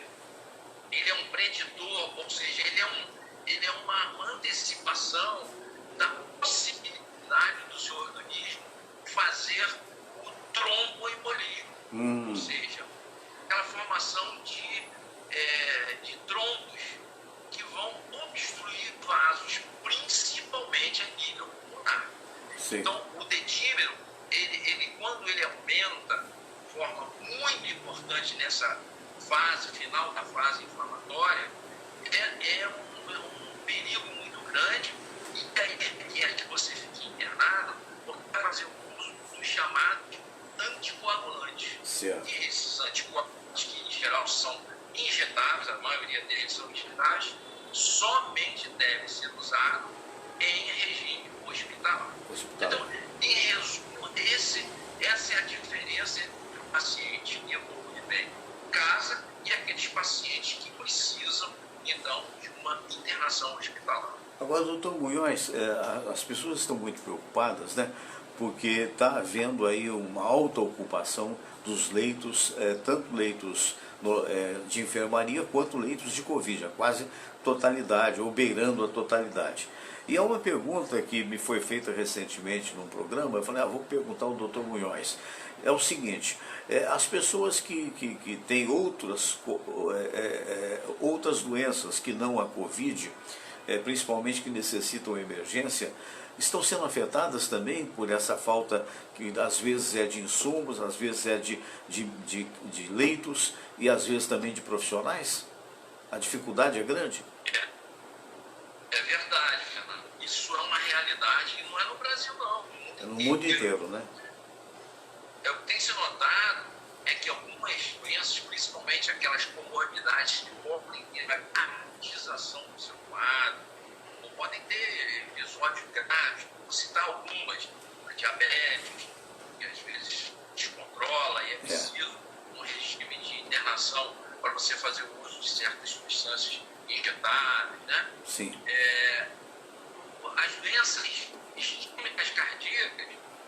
ele é um preditor, ou seja, ele é uma antecipação da possibilidade do seu organismo fazer o tromboembolismo, ou seja, aquela formação de trombos que vão obstruir vasos, principalmente a nível pulmonar. Sim. Então, o dedímero, ele, quando ele aumenta de forma muito importante nessa fase final da fase inflamatória, é um perigo muito grande, e aí é que você fica internado, porque vai fazer o uso dos chamados anticoagulantes. Certo. E esses anticoagulantes, que em geral são injetáveis, a maioria deles são injetáveis, somente devem ser usados em regime hospitalar. Então, em resumo, essa é a diferença entre o paciente que evolui bem em casa e aqueles pacientes que precisam, então, de uma internação hospitalar. Agora, doutor Munhoz, as pessoas estão muito preocupadas, né? Porque está havendo aí uma alta ocupação dos leitos, tanto leitos de enfermaria quanto leitos de Covid, a quase totalidade, ou beirando a totalidade. E há uma pergunta que me foi feita recentemente num programa, eu falei, vou perguntar ao doutor Munhoz. É o seguinte, as pessoas que têm outras doenças que não a Covid, principalmente que necessitam emergência, estão sendo afetadas também por essa falta, que às vezes é de insumos, às vezes é de leitos e às vezes também de profissionais? A dificuldade é grande? É verdade, Fernando. Isso é uma realidade e não é no Brasil, não. É no mundo inteiro, né? O que tem se notado é que algumas doenças, principalmente aquelas comorbidades que podem ter a agudização do seu quadro, ou podem ter episódios graves, vou citar algumas, a diabetes, que às vezes descontrola e é preciso um regime de internação para você fazer o uso de certas substâncias injetáveis, né? Sim. As doenças isquêmicas cardíacas,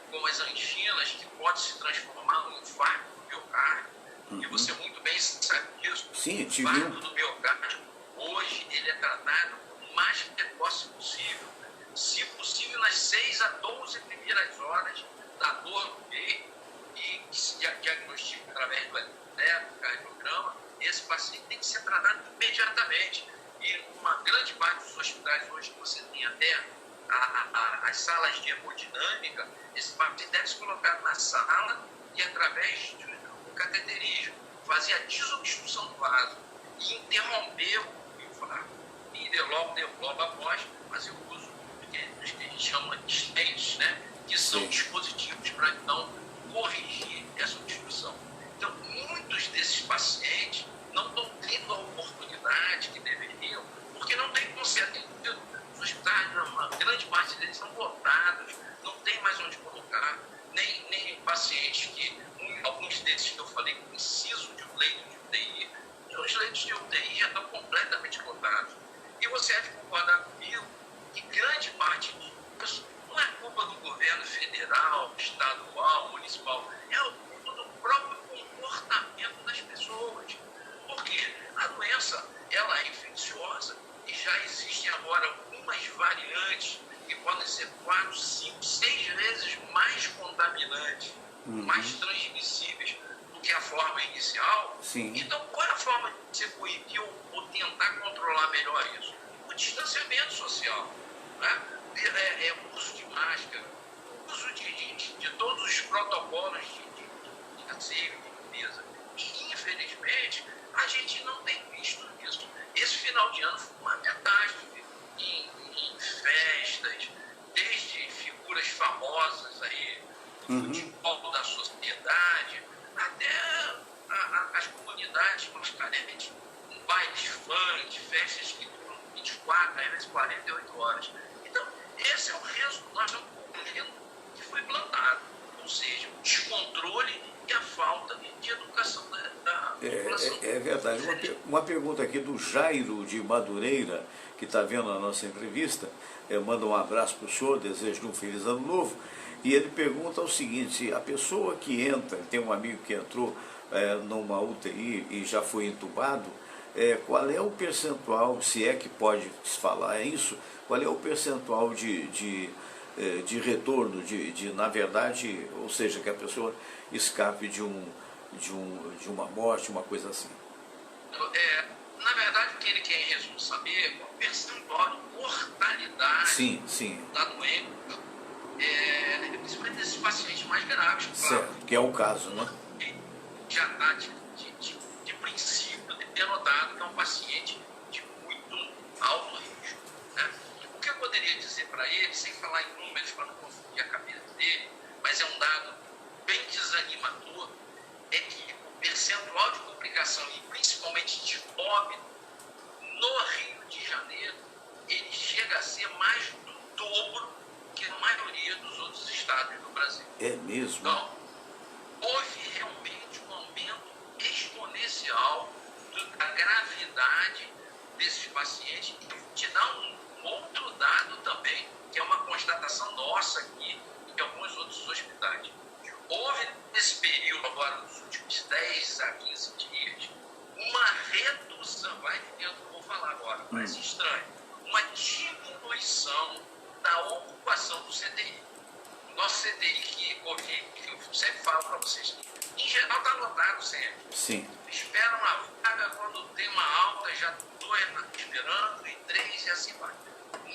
como as anginas, que podem se transformar num infarto do miocárdio, e você muito bem sabe disso. Sim, o infarto do miocárdio, hoje, ele é tratado o mais precoce possível. Se possível, nas 6 a 12 primeiras horas da dor no peito, e se diagnostica através do eletrocardiograma, esse paciente tem que ser tratado imediatamente. E uma grande parte dos hospitais hoje que você tem até as salas de hemodinâmica, esse paciente deve ser colocado na sala e através do cateterismo fazer a desobstrução do vaso e interromper o infarto. E logo após fazer o uso do que a gente chama de stents, né? Que são dispositivos para então corrigir essa obstrução. Então, muitos desses pacientes não estão tendo a oportunidade que deveriam, porque não tem conserto. Os hospitais, uma grande parte deles são lotados, não tem mais onde colocar, nem pacientes que, alguns desses que eu falei, que precisam de um leito de UTI, e os leitos de UTI já estão completamente lotados. E você há de concordar comigo que grande parte disso não é culpa do governo federal, estadual, municipal, é culpa do próprio comportamento das pessoas. Porque a doença, ela é infecciosa e já existem agora algumas variantes que podem ser 4, 5, 6 vezes mais contaminantes, mais transmissíveis do que a forma inicial. Sim. Então, qual é a forma de você coibir ou tentar controlar melhor isso? O distanciamento social, né? O uso de máscara, o uso de todos os protocolos de asseio, de limpeza. E, infelizmente, a gente não tem visto isso. Esse final de ano foi uma catástrofe em festas, desde figuras famosas aí, do futebol da sociedade, até as comunidades mais carentes, bailes funk, festas que duram 24, às vezes 48 horas. Então, esse é o resultado, nós estamos correndo que foi plantado, ou seja, o descontrole e a falta de educação da população. É verdade. Uma pergunta aqui do Jairo de Madureira, que está vendo a nossa entrevista, manda um abraço para o senhor, desejo um feliz ano novo, e ele pergunta o seguinte: a pessoa que entra, tem um amigo que entrou numa UTI e já foi entubado, qual é o percentual, se é que pode se falar isso, qual é o percentual de retorno, na verdade, ou seja, que a pessoa escape de uma morte, uma coisa assim? Na verdade, o que ele quer em resumo saber é o percentual de mortalidade da doença, principalmente desses pacientes mais graves, claro. Certo, que é o caso, né? Já está de princípio denotado que é um paciente de muito alto risco, né? O que eu poderia dizer para ele, sem falar em números para não confundir a cabeça dele, mas é um dado bem desanimador, é que o percentual de complicação e principalmente de óbito no Rio de Janeiro, ele chega a ser mais do dobro que a maioria dos outros estados do Brasil. É mesmo? Então, houve realmente um aumento exponencial da gravidade desses pacientes. E vou te dar um outro dado também, que é uma constatação nossa aqui em alguns outros hospitais. Houve nesse período, agora nos últimos 10 a 15 dias, uma redução, vai entender o que eu vou falar agora, parece estranho, uma diminuição da ocupação do CTI. O nosso CTI que Covid, que eu sempre falo para vocês, em geral está lotado sempre. Sim. Esperam a vaga, quando tem uma alta, já 2 esperando, e 3 e assim vai.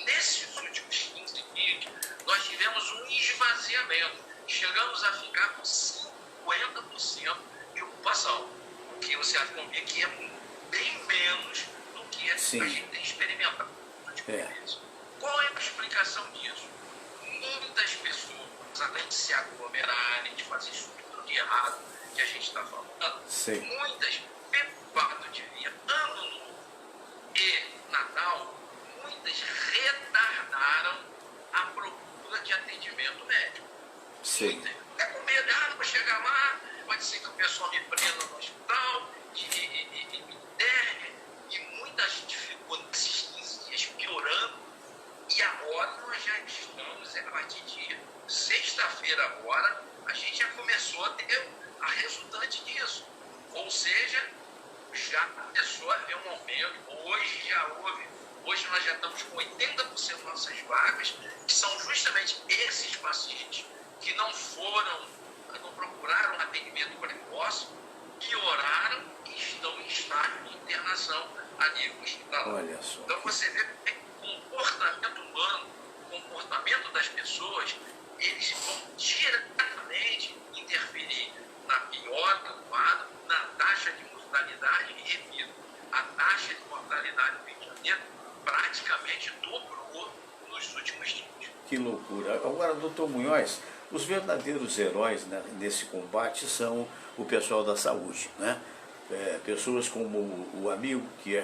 Nesses últimos 15 dias, nós tivemos um esvaziamento. Chegamos a ficar com 50% de ocupação, o que você acha comigo que é bem menos do que a gente tem experimentado nos últimos meses. Qual é a explicação disso? Muitas pessoas, além de se aglomerarem, de fazer isso tudo de errado que a gente está falando, muitas, pelo fato de vir Ano Novo e Natal, muitas retardaram a procura de atendimento médico. É com medo, vou chegar lá, pode ser que o pessoal me prenda no hospital e me interne, e muita gente ficou nesses 15 dias piorando, e agora nós já estamos, a partir de sexta-feira agora, a gente já começou a ter a resultante disso, ou seja, já começou a haver um aumento, hoje nós já estamos com 80% das nossas vagas, que são justamente esses pacientes que não procuraram atendimento precoce, pioraram e estão em estágio de internação a nível hospitalar. Olha só. Então você vê que o comportamento humano, o comportamento das pessoas, eles vão diretamente interferir na piora do quadro, na taxa de mortalidade, e repito, a taxa de mortalidade no Rio de Janeiro praticamente dobrou nos últimos dias. Que loucura. Agora, doutor Munhoz, os verdadeiros heróis, né, nesse combate são o pessoal da saúde, né? Pessoas como o amigo, que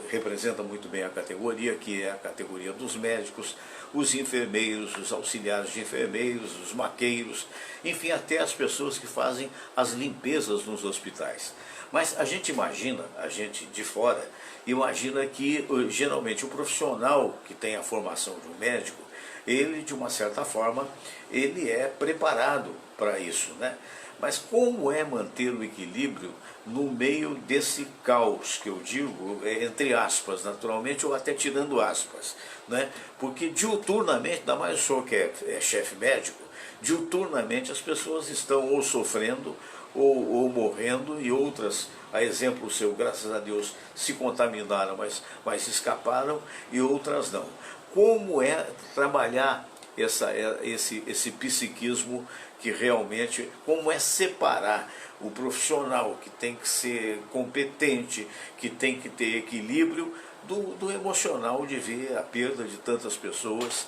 representa muito bem a categoria, que é a categoria dos médicos, os enfermeiros, os auxiliares de enfermeiros, os maqueiros, enfim, até as pessoas que fazem as limpezas nos hospitais. Mas a gente imagina, a gente de fora, imagina que geralmente o profissional que tem a formação de um médico, ele, de uma certa forma, ele é preparado para isso, né? Mas como é manter o equilíbrio no meio desse caos, que eu digo, entre aspas, naturalmente, ou até tirando aspas, né? Porque diuturnamente, ainda mais o senhor que é chefe médico, diuturnamente as pessoas estão ou sofrendo ou morrendo, e outras, a exemplo seu, graças a Deus, se contaminaram, mas escaparam, e outras não. Como é trabalhar esse psiquismo que realmente, como é separar o profissional que tem que ser competente, que tem que ter equilíbrio, do emocional de ver a perda de tantas pessoas,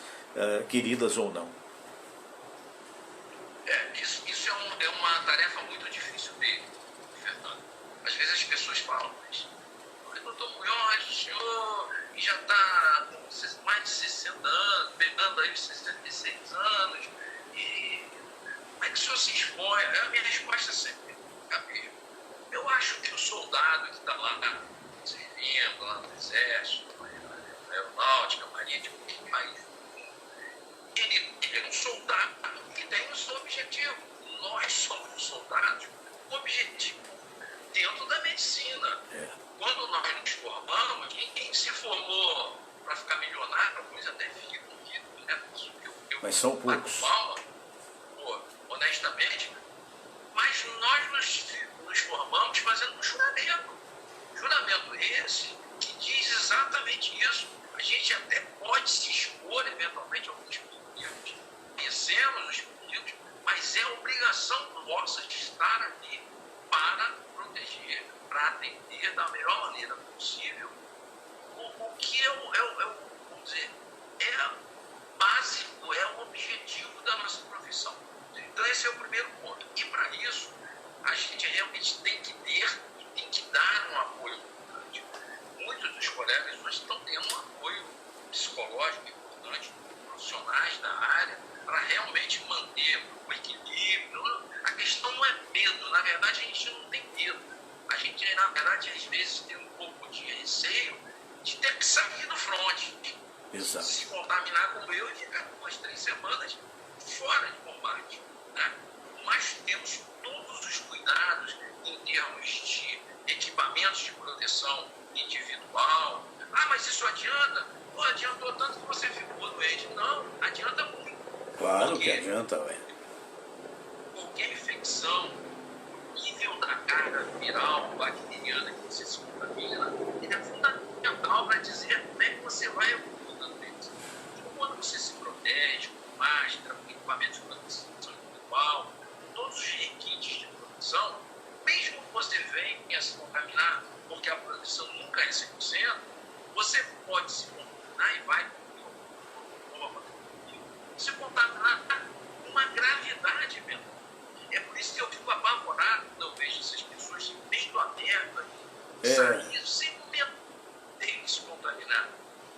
queridas ou não? Isso é uma tarefa muito difícil dele, Fernando. Às vezes as pessoas falam, mas doutor Munhoz, o senhor já está com mais de 60 anos, pegando aí 66 anos, e como é que o senhor se expõe? A minha resposta é sempre, eu acho que o soldado que está lá servindo, lá no Exército, na Aeronáutica, Marinha, de qualquer país, ele é um soldado que tem o seu objetivo. Nós somos soldados com objetivo dentro da medicina. Quando nós nos formamos, quem se formou para ficar milionário, alguns até ficam ricos, né? Mas são poucos. Palma, honestamente, mas nós nos formamos fazendo um juramento. Juramento esse que diz exatamente isso. A gente até pode se expor eventualmente a alguns perigo, conhecemos os perigos, mas é obrigação nossa de estar ali para proteger, para atender da melhor maneira possível o que vamos dizer, é básico, é o objetivo da nossa profissão. Então esse é o primeiro ponto. E para isso, a gente realmente tem que ter e tem que dar um apoio importante. Muitos dos colegas hoje estão tendo um apoio psicológico importante, profissionais da área, para realmente manter o equilíbrio. A questão não é medo, na verdade a gente não tem medo. A gente, na verdade, às vezes tem um pouco de receio de ter que sair do fronte. Exato. Se contaminar como eu e ficar 2, 3 semanas fora de combate. Né? Mas temos todos os cuidados em termos de equipamentos de proteção individual. Ah, mas isso adianta? Pô, adiantou tanto que você ficou doente. Não, adianta muito. Claro que adianta, velho. Qualquer infecção, o nível da carga viral, bacteriana que você se contamina, ele é fundamental para dizer como é que você vai evoluir na doença. Então, quando você se protege com máscara, com equipamento de proteção individual, todos os requintes de proteção, mesmo que você venha se contaminar, porque a proteção nunca é 100%, você pode se contaminar e vai se contaminar com uma gravidade menor. É por isso que eu fico apavorado quando eu vejo essas pessoas de peito aberto, sair sem medo de se contaminar.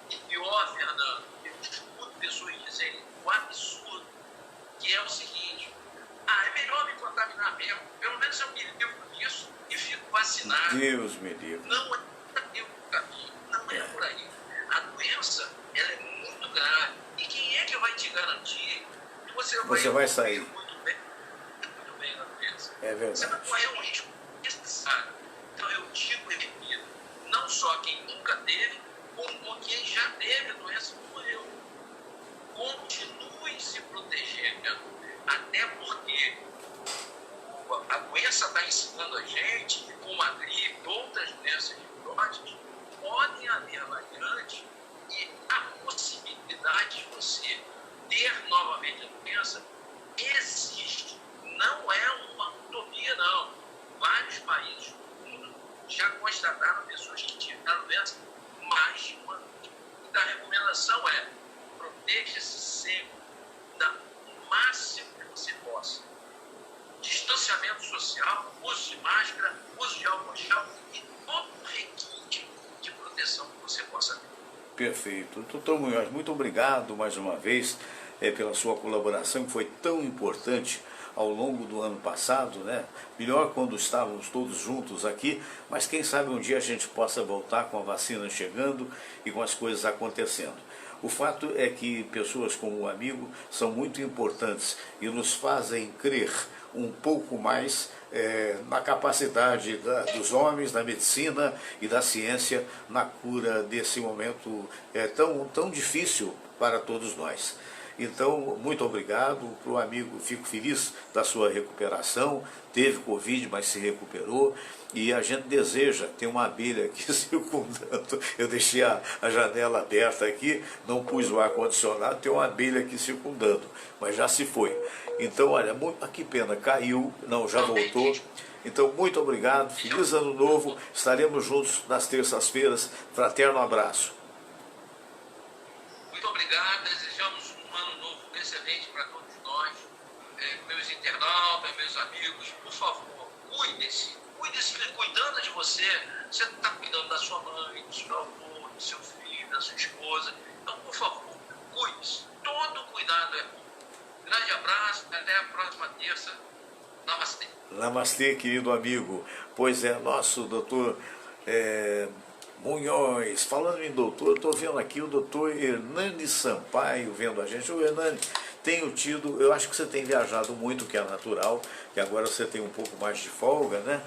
E pior, Fernando, eu escuto pessoas dizerem o absurdo, que é o seguinte: é melhor me contaminar mesmo, pelo menos eu me livro disso e fico vacinado. Deus me livre. Não é o caminho, não é por aí. A doença, ela é muito grave. E quem é que vai te garantir que você vai sair muito bem na doença? É verdade. Você vai correr um risco necessário. Então eu digo e repito, não só quem nunca teve, como quem já teve a doença e morreu. Continue se protegendo, até porque a doença está ensinando a gente que, como a gripe e outras doenças viróticas, podem haver variantes e a possibilidade de você ter novamente a doença existe. Não é uma utopia, não. Vários países do mundo já constataram pessoas que tiveram a doença mais de uma vez. Então a recomendação é: proteja-se sempre, o máximo que você possa. Distanciamento social, uso de máscara, uso de álcool gel e todo o requinte de proteção que você possa ter. Perfeito. Doutor Munhoz, muito obrigado mais uma vez pela sua colaboração, que foi tão importante ao longo do ano passado, né? Melhor quando estávamos todos juntos aqui, mas quem sabe um dia a gente possa voltar com a vacina chegando e com as coisas acontecendo. O fato é que pessoas como o amigo são muito importantes e nos fazem crer um pouco mais na capacidade dos homens, da medicina e da ciência na cura desse momento tão difícil para todos nós. Então, muito obrigado para o amigo, fico feliz da sua recuperação, teve Covid, mas se recuperou, e a gente deseja, tem uma abelha aqui circundando, eu deixei a janela aberta aqui, não pus o ar-condicionado, tem uma abelha aqui circundando, mas já se foi. Então, olha, que pena, caiu, não, já voltou. Então, muito obrigado, feliz ano novo, estaremos juntos nas terças-feiras, fraterno abraço. Muito obrigado, desejamos um ano novo excelente para todos nós, meus internautas, meus amigos, por favor, cuide-se, cuidando de você está cuidando da sua mãe, do seu avô, do seu filho, da sua esposa, então, por favor, cuide-se, todo cuidado é bom. Grande abraço, até a próxima terça, namastê. Namastê, querido amigo. Pois é, nosso doutor Munhoz, falando em doutor, estou vendo aqui o doutor Hernani Sampaio vendo a gente. O Hernani, tenho tido, eu acho que você tem viajado muito, que é natural, que agora você tem um pouco mais de folga, né?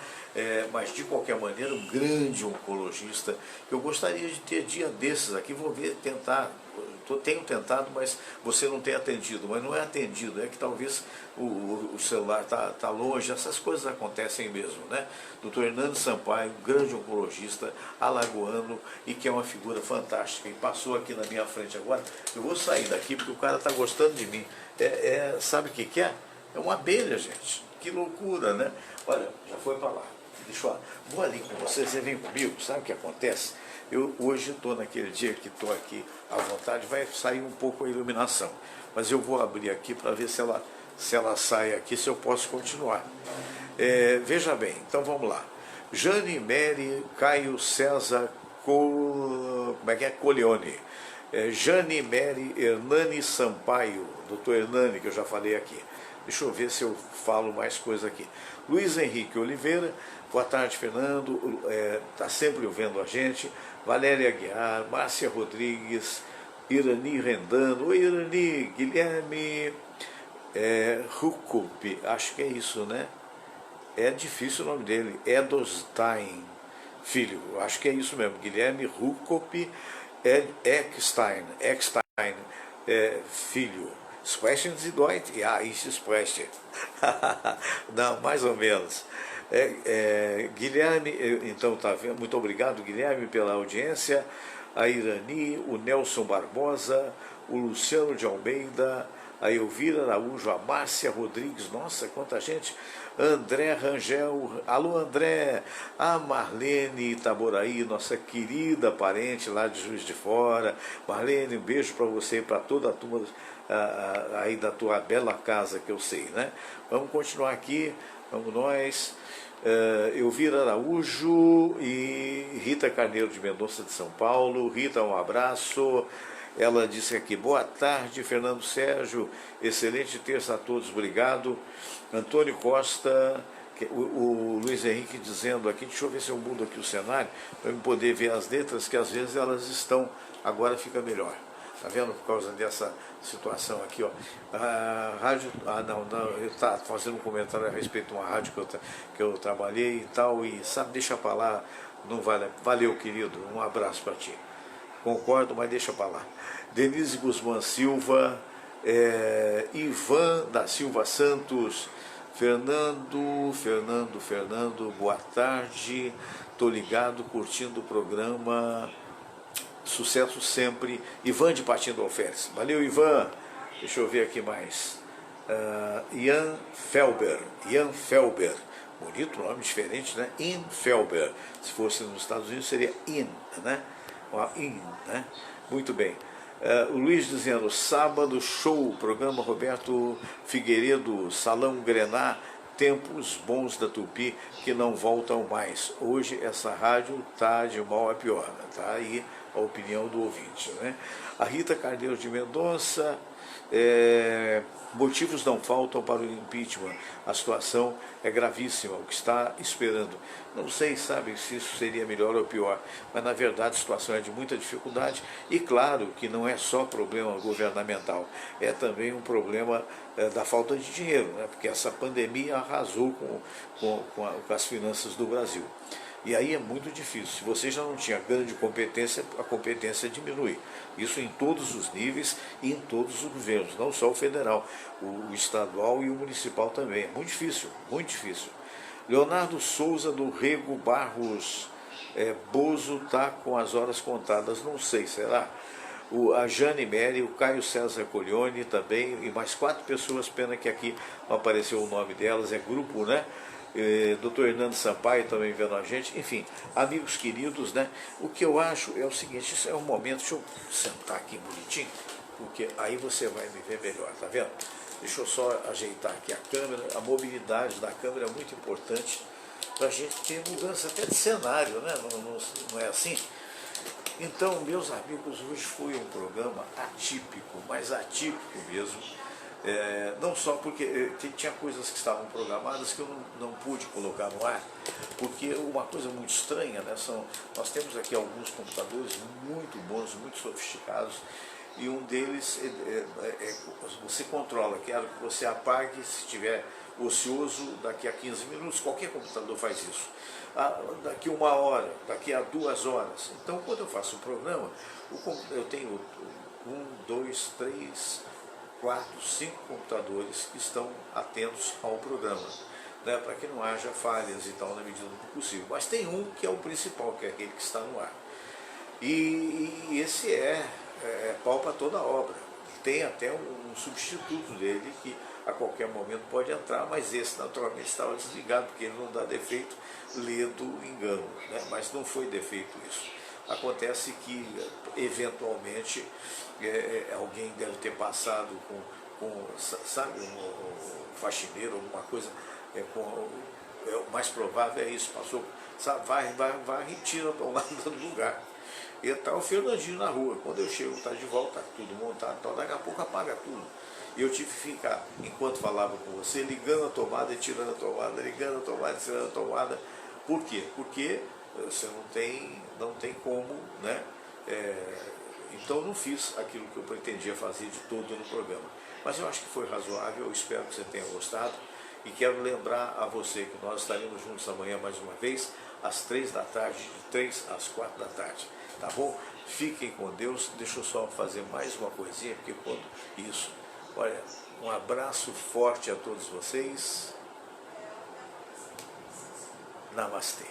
Mas de qualquer maneira, um grande oncologista, que eu gostaria de ter dia desses aqui, vou ver, tentar, tenho tentado, mas você não tem atendido, mas não é atendido, é que talvez o celular tá longe, essas coisas acontecem mesmo, né? Dr. Hernando Sampaio, grande oncologista, alagoano, e que é uma figura fantástica, e passou aqui na minha frente agora. Eu vou sair daqui porque o cara está gostando de mim. Sabe o que que é? É uma abelha, gente. Que loucura, né? Olha, já foi para lá. Deixa eu... Vou ali com você vem comigo, sabe o que acontece? Eu hoje estou naquele dia que estou aqui à vontade, vai sair um pouco a iluminação, mas eu vou abrir aqui para ver se ela sai aqui, se eu posso continuar. Veja bem, então vamos lá. Jane Mary Caio César Colione. Jane Mary Hernani Sampaio, doutor Hernani, que eu já falei aqui. Deixa eu ver se eu falo mais coisa aqui. Luiz Henrique Oliveira, boa tarde, Fernando, está sempre ouvindo a gente. Valéria Aguiar, Márcia Rodrigues, Irani Rendano, oi Irani, Guilherme Rucop, acho que é isso, né? É difícil o nome dele, Edelstein, filho, acho que é isso mesmo, Guilherme Rucop Eckstein, filho. Sprechen Sie Deutsch? Ja, ich spreche. Não, mais ou menos. Guilherme, então tá vendo? Muito obrigado, Guilherme, pela audiência. A Irani, o Nelson Barbosa, o Luciano de Almeida, a Elvira Araújo, a Márcia Rodrigues, nossa, quanta gente. André Rangel, alô André, a Marlene Itaboraí, nossa querida parente lá de Juiz de Fora. Marlene, um beijo para você e para toda a turma aí da tua bela casa, que eu sei, né? Vamos continuar aqui, vamos nós. Elvira Araújo e Rita Carneiro de Mendonça de São Paulo. Rita, um abraço. Ela disse aqui, boa tarde, Fernando Sérgio, excelente terça a todos, obrigado. Antônio Costa, o Luiz Henrique dizendo aqui, deixa eu ver se eu mudo aqui o cenário, para eu poder ver as letras, que às vezes elas estão, agora fica melhor. Está vendo? Por causa dessa situação aqui, ó. A rádio, eu estava fazendo um comentário a respeito de uma rádio que eu trabalhei e tal, e sabe, deixa para lá, não vale. Valeu, querido, um abraço para ti. Concordo, mas deixa para lá. Denise Guzmán Silva, Ivan da Silva Santos, Fernando, boa tarde, tô ligado, curtindo o programa, sucesso sempre. Ivan de Patinho do Alferes, valeu Ivan, deixa eu ver aqui mais. Ian Felber, bonito nome, diferente, né? Ian Felber, se fosse nos Estados Unidos seria In, né? Né? Muito bem. O Luiz dizendo, sábado, show, programa Roberto Figueiredo, Salão Grená, tempos bons da Tupi que não voltam mais. Hoje essa rádio está de mal a pior, está aí a opinião do ouvinte, né? A Rita Carneiro de Mendonça, motivos não faltam para o impeachment, a situação é gravíssima, o que está esperando. Não sei, sabe, se isso seria melhor ou pior, mas na verdade a situação é de muita dificuldade e claro que não é só problema governamental, é também um problema da falta de dinheiro, né? Porque essa pandemia arrasou com as finanças do Brasil. E aí é muito difícil. Se você já não tinha grande competência, a competência diminui. Isso em todos os níveis e em todos os governos, não só o federal, o estadual e o municipal também. É muito difícil, muito difícil. Leonardo Souza do Rego Barros, Bozo está com as horas contadas, não sei, será? A Jane Mary, o Caio César Colione também, e mais 4 pessoas, pena que aqui não apareceu o nome delas, é grupo, né? Dr. Hernando Sampaio também vendo a gente, enfim, amigos queridos, né? O que eu acho é o seguinte, isso é um momento, deixa eu sentar aqui bonitinho, porque aí você vai me ver melhor, tá vendo? Deixa eu só ajeitar aqui a câmera, a mobilidade da câmera é muito importante para a gente ter mudança até de cenário, né? Não é assim? Então, meus amigos, hoje foi um programa atípico, mas atípico mesmo. Não só porque tinha coisas que estavam programadas que eu não pude colocar no ar, porque uma coisa muito estranha, né, nós temos aqui alguns computadores muito bons, muito sofisticados, e um deles você controla, quero que você apague se estiver ocioso daqui a 15 minutos, qualquer computador faz isso. Daqui 1 hora, daqui a 2 horas. Então, quando eu faço um programa, eu tenho 1, 2, 3, 4, 5 computadores que estão atentos ao programa, né, para que não haja falhas e tal na medida do possível. Mas tem um que é o principal, que é aquele que está no ar. E esse pau para toda a obra. Tem até um substituto dele que a qualquer momento pode entrar, mas esse naturalmente estava desligado, porque ele não dá defeito, lê do engano, né? Mas não foi defeito isso. Acontece que, eventualmente, alguém deve ter passado sabe, um faxineiro, alguma coisa, o mais provável é isso, passou, sabe, vai e tira a tomada do lugar. E está o Fernandinho na rua. Quando eu chego, está de volta, tudo montado, então daqui a pouco apaga tudo. E eu tive que ficar, enquanto falava com você, ligando a tomada e tirando a tomada, ligando a tomada e tirando a tomada. Por quê? Porque você não tem como, né? Então eu não fiz aquilo que eu pretendia fazer de todo no programa. Mas eu acho que foi razoável, eu espero que você tenha gostado. E quero lembrar a você que nós estaremos juntos amanhã mais uma vez, às 3 da tarde, de 3 às 4 da tarde. Tá bom? Fiquem com Deus. Deixa eu só fazer mais uma coisinha, porque quando isso... Olha, um abraço forte a todos vocês. Namastê.